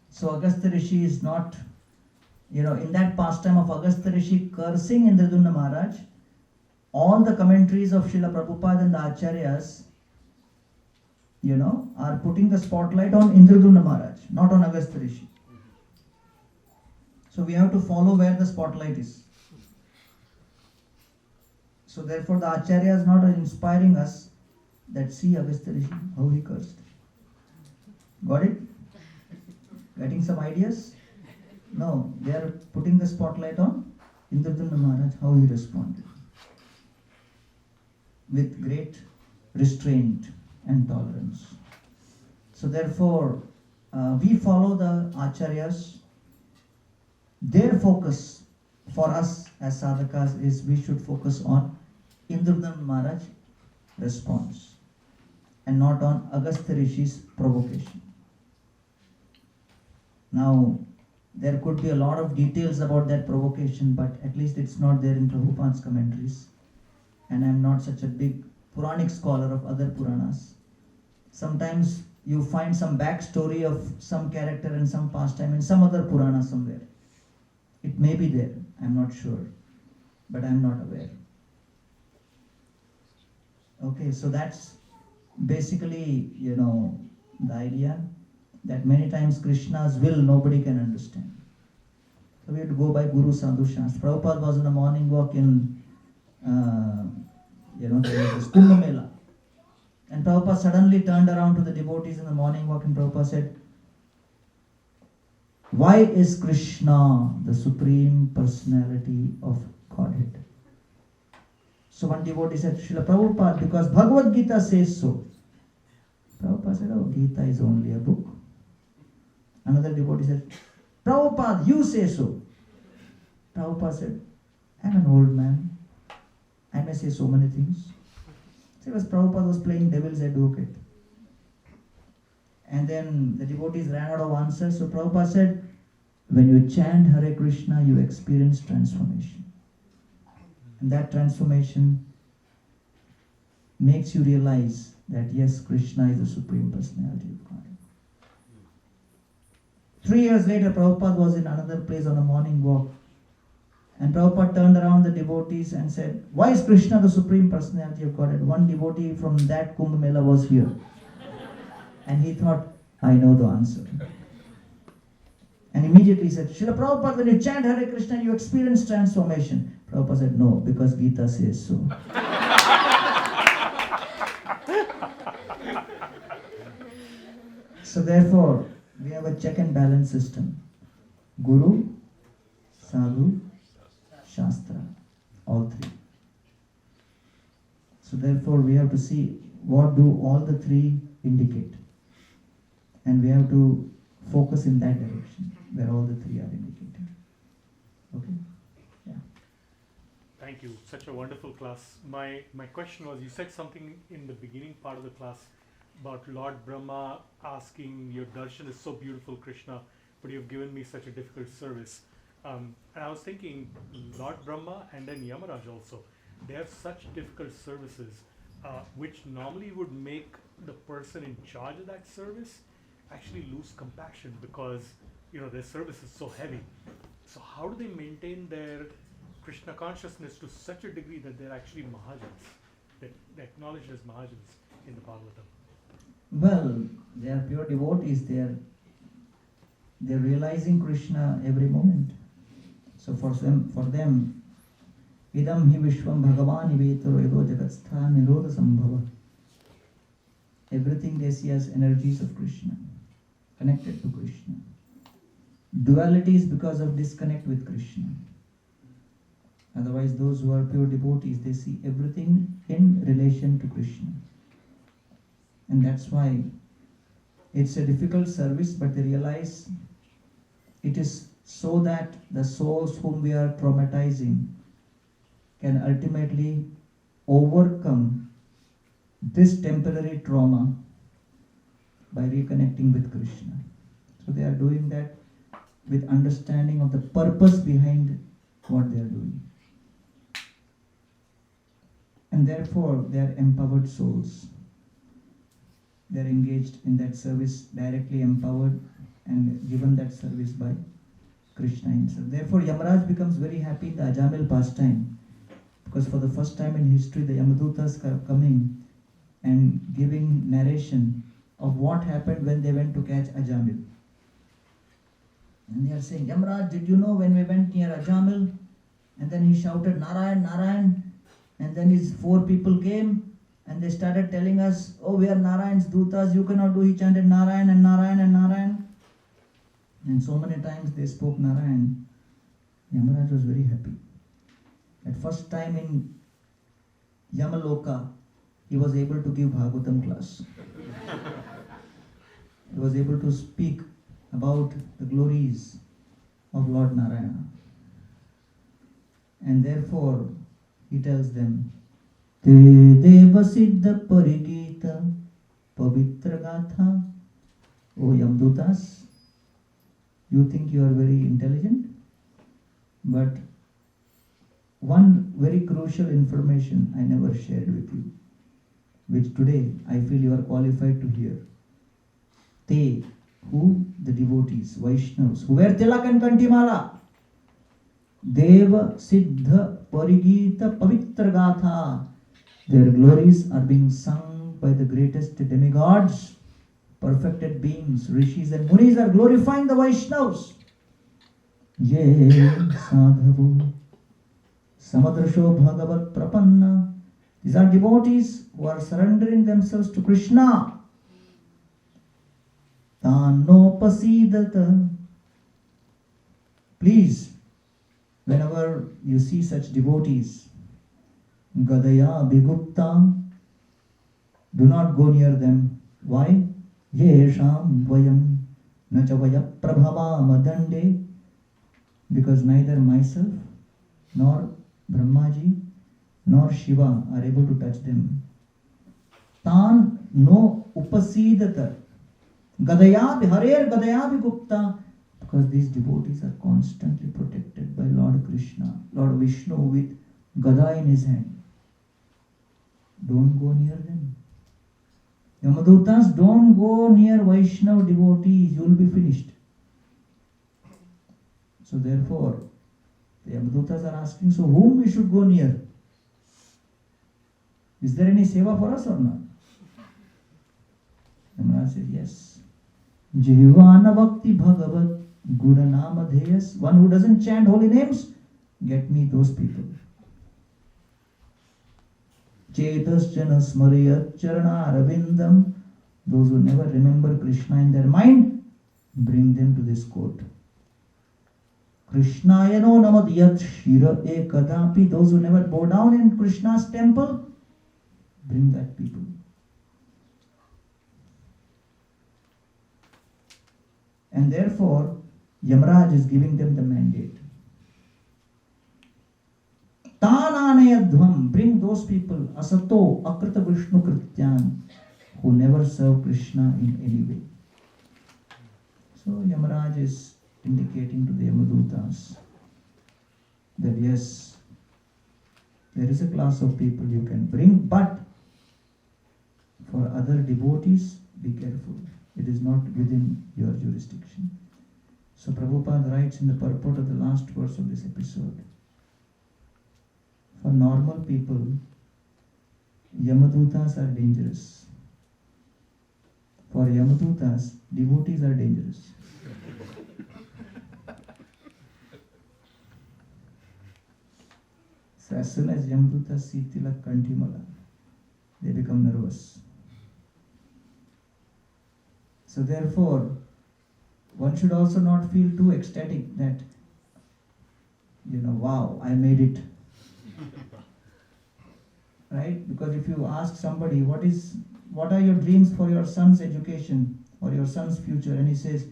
So Agastya Rishi is not, in that pastime of Agastya Rishi cursing Indradumna Maharaj, all the commentaries of Srila Prabhupada and the Acharyas, are putting the spotlight on Indradumna Maharaj, not on Agastya Rishi. So we have to follow where the spotlight is. So therefore the Acharyas not inspiring us that see Agastya Rishi, how he cursed. Got it? Getting some ideas? No, they are putting the spotlight on Indradumna Maharaj, how he responded. With great restraint and tolerance. So therefore, we follow the Acharyas. Their focus for us as sadhakas is we should focus on Indradumna Maharaj response and not on Agastya Rishi's provocation. Now, there could be a lot of details about that provocation, but at least it's not there in Prabhupada's commentaries. And I'm not such a big Puranic scholar of other Puranas. Sometimes you find some backstory of some character and some pastime in some other Purana somewhere. It may be there, I'm not sure, but I'm not aware. Okay, so that's basically, the idea that many times Krishna's will nobody can understand. So we have to go by Guru Sadhu Shastra. Prabhupada was on a morning walk in, there was this Kumbh Mela. And Prabhupada suddenly turned around to the devotees in the morning walk and Prabhupada said, why is Krishna the Supreme Personality of Godhead? So one devotee said, Srila Prabhupada, because Bhagavad Gita says so. Prabhupada said, oh, Gita is only a book. Another devotee said, Prabhupada, you say so. Prabhupada said, I'm an old man. I may say so many things. So Prabhupada was playing devil's advocate. And then the devotees ran out of answers. So Prabhupada said, when you chant Hare Krishna, you experience transformation. And that transformation makes you realize that yes, Krishna is the Supreme Personality of God. 3 years later, Prabhupada was in another place on a morning walk. And Prabhupada turned around the devotees and said, why is Krishna the Supreme Personality of Godhead? One devotee from that Kumbh Mela was here. And he thought, I know the answer. And immediately he said, Srila Prabhupada, when you chant Hare Krishna, you experience transformation. Prabhupada said, no, because Gita says so. So therefore, we have a check and balance system. Guru, Sadhu, Shastra, all three. So therefore we have to see what do all the three indicate. And we have to focus in that direction, where all the three are indicated. Okay? Yeah. Thank you. Such a wonderful class. My question was, you said something in the beginning part of the class about Lord Brahma asking, your darshan is so beautiful, Krishna, but you've given me such a difficult service. And I was thinking, Lord Brahma and then Yamaraj also, they have such difficult services, which normally would make the person in charge of that service actually lose compassion, because their service is so heavy. So how do they maintain their Krishna consciousness to such a degree that they're actually Mahajans, that they're acknowledged as Mahajans in the Bhagavatam? Well, they are pure devotees. They're realizing Krishna every moment. So for them, idam hi vishwam bhagavan ivetaro edo jagatstha nirodha sambhava. Everything they see as energies of Krishna, connected to Krishna. Duality is because of disconnect with Krishna. Otherwise, those who are pure devotees, they see everything in relation to Krishna. And that's why it's a difficult service, but they realize it is so that the souls whom we are traumatizing can ultimately overcome this temporary trauma by reconnecting with Krishna. So they are doing that with understanding of the purpose behind what they are doing. And therefore they are empowered souls. They are engaged in that service, directly empowered and given that service by Krishna himself. Therefore Yamaraj becomes very happy in the Ajamil pastime, because for the first time in history the Yamadutas are coming and giving narration of what happened when they went to catch Ajamil. And they are saying, Yamaraj, did you know when we went near Ajamil? And then he shouted, Narayan, Narayan. And then his 4 people came and they started telling us, oh, we are Narayan's Dutas, you cannot do. He chanted Narayan and Narayan and Narayan. And so many times they spoke Narayan. Yamaraj was very happy. At first time in Yamaloka, he was able to give Bhagavatam class. He was able to speak about the glories of Lord Narayana. And therefore, he tells them, Te deva siddha parigita pavitra gatha. O Yamdutas, you think you are very intelligent? But one very crucial information I never shared with you, which today I feel you are qualified to hear. Te, who? The devotees, Vaishnavas, who wear tilak and kantimala. Deva siddha parigita pavitra gatha. Their glories are being sung by the greatest demigods, perfected beings, rishis and munis are glorifying the Vaishnavas. Ye sadhavu samadrsho bhagavat prapanna. These are devotees who are surrendering themselves to Krishna. Tano pasidata. Please, whenever you see such devotees, Gadaya Bhigupta, do not go near them. Why? Yesham vayam nachavaya prabhava madande. Because neither myself, nor Brahmaji, nor Shiva are able to touch them. Tan no upasidata. Gadaya Harer Gadaya Gupta. Because these devotees are constantly protected by Lord Krishna, Lord Vishnu with Gada in his hand. Don't go near them. Yamadutas, don't go near Vaishnava devotees, you will be finished. So therefore, the Yamadutas are asking, so whom we should go near? Is there any seva for us or not? Yamaraj says, yes. Jivana Bhakti Bhagavat Gudanama Dheyas. One who doesn't chant holy names, get me those people. Chetas Jana Smariyat Charana Arvindam. Those who never remember Krishna in their mind, bring them to this court. Krishnayano Namadiyat Shira Ekadapi. Those who never bow down in Krishna's temple, bring that people. And therefore, Yamaraj is giving them the mandate. Tananayadhvam, bring those people, asato akrita Vishnu krityan, who never serve Krishna in any way. So Yamaraj is indicating to the Yamadutas that yes, there is a class of people you can bring, but for other devotees, be careful. It is not within your jurisdiction. So Prabhupada writes in the purport of the last verse of this episode, for normal people, Yamadutas are dangerous. For Yamadutas, devotees are dangerous. So as soon as Yamadutas see Tilak Kantimala, they become nervous. So therefore, one should also not feel too ecstatic that, wow, I made it. Right? Because if you ask somebody, what are your dreams for your son's education or your son's future? And he says,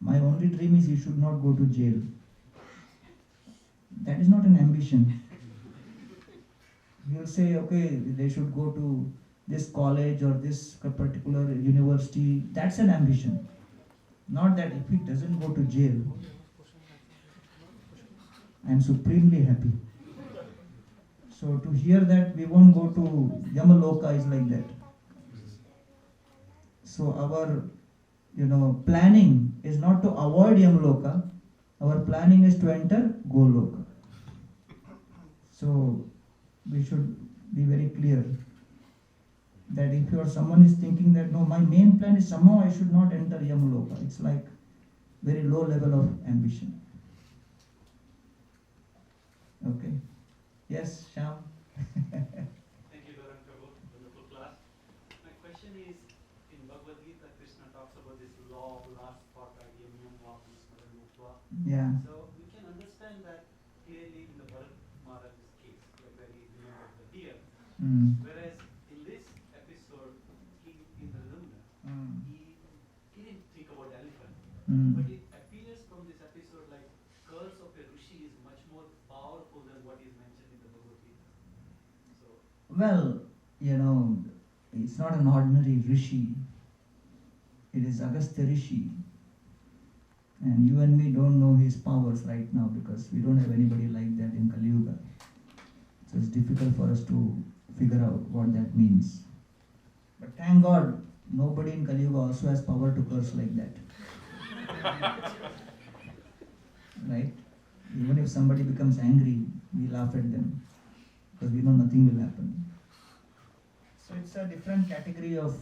my only dream is he should not go to jail. That is not an ambition. He'll say, okay, they should go to this college or this particular university. That's an ambition. Not that if he doesn't go to jail, I am supremely happy. So to hear that we won't go to Yamaloka is like that. So our planning is not to avoid Yamaloka. Our planning is to enter Goloka. So we should be very clear that if someone is thinking that no, my main plan is somehow I should not enter Yamaloka, it's like very low level of ambition. Okay. Yes, Shyam. Thank you, Gauranga, wonderful class. My question is, in Bhagavad Gita, Krishna talks about this law of last thought, yam vapi smaran mukva. Yeah. So we can understand that clearly in the Bharat Maharaj's case, like where he remembered the deer. Whereas in this episode, King Indrananda, he didn't think about elephant. But it appears from this episode like curse of a rishi is much more powerful than what is mentioned in the Bhagavad Gita. So Well, it's not an ordinary rishi. It is Agastya Rishi. And you and me don't know his powers right now because we don't have anybody like that in Kali Yuga. So it's difficult for us to figure out what that means. But thank God, nobody in Kali Yuga also has power to curse like that. Right? Even if somebody becomes angry, we laugh at them because we know nothing will happen. So it's a different category of,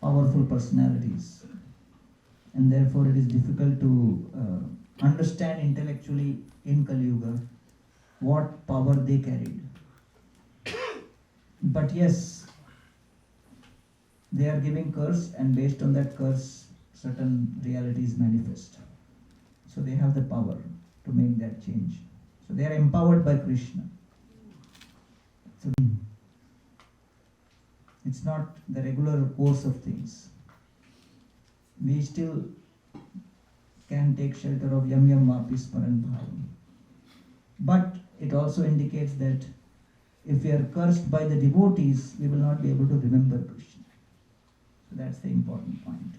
powerful personalities. And therefore it is difficult to understand intellectually in Kali Yuga what power they carried. But yes, they are giving curse, and based on that curse, certain realities manifest. So they have the power to make that change. So they are empowered by Krishna. So it's not the regular course of things. We still can take shelter of yam vapi smaran bhavam. But it also indicates that if we are cursed by the devotees, we will not be able to remember Krishna. So that's the important point.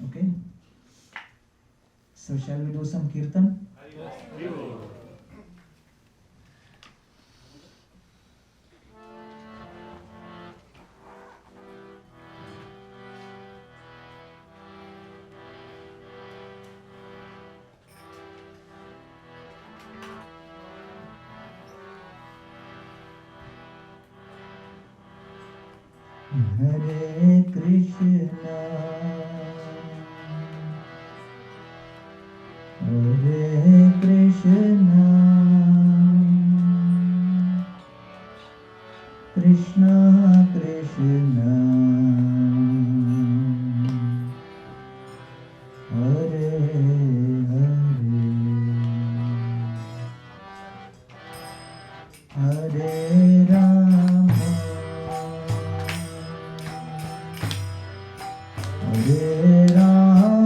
Okay? So shall we do some kirtan? Hare Krishna, Hare Krishna, Krishna Krishna, Hare Hare, Hare Rama, Hare Rama,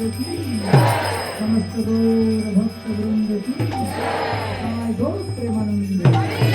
की समस्त गौर भक्त वृंद की जय। गौर प्रेमानंद।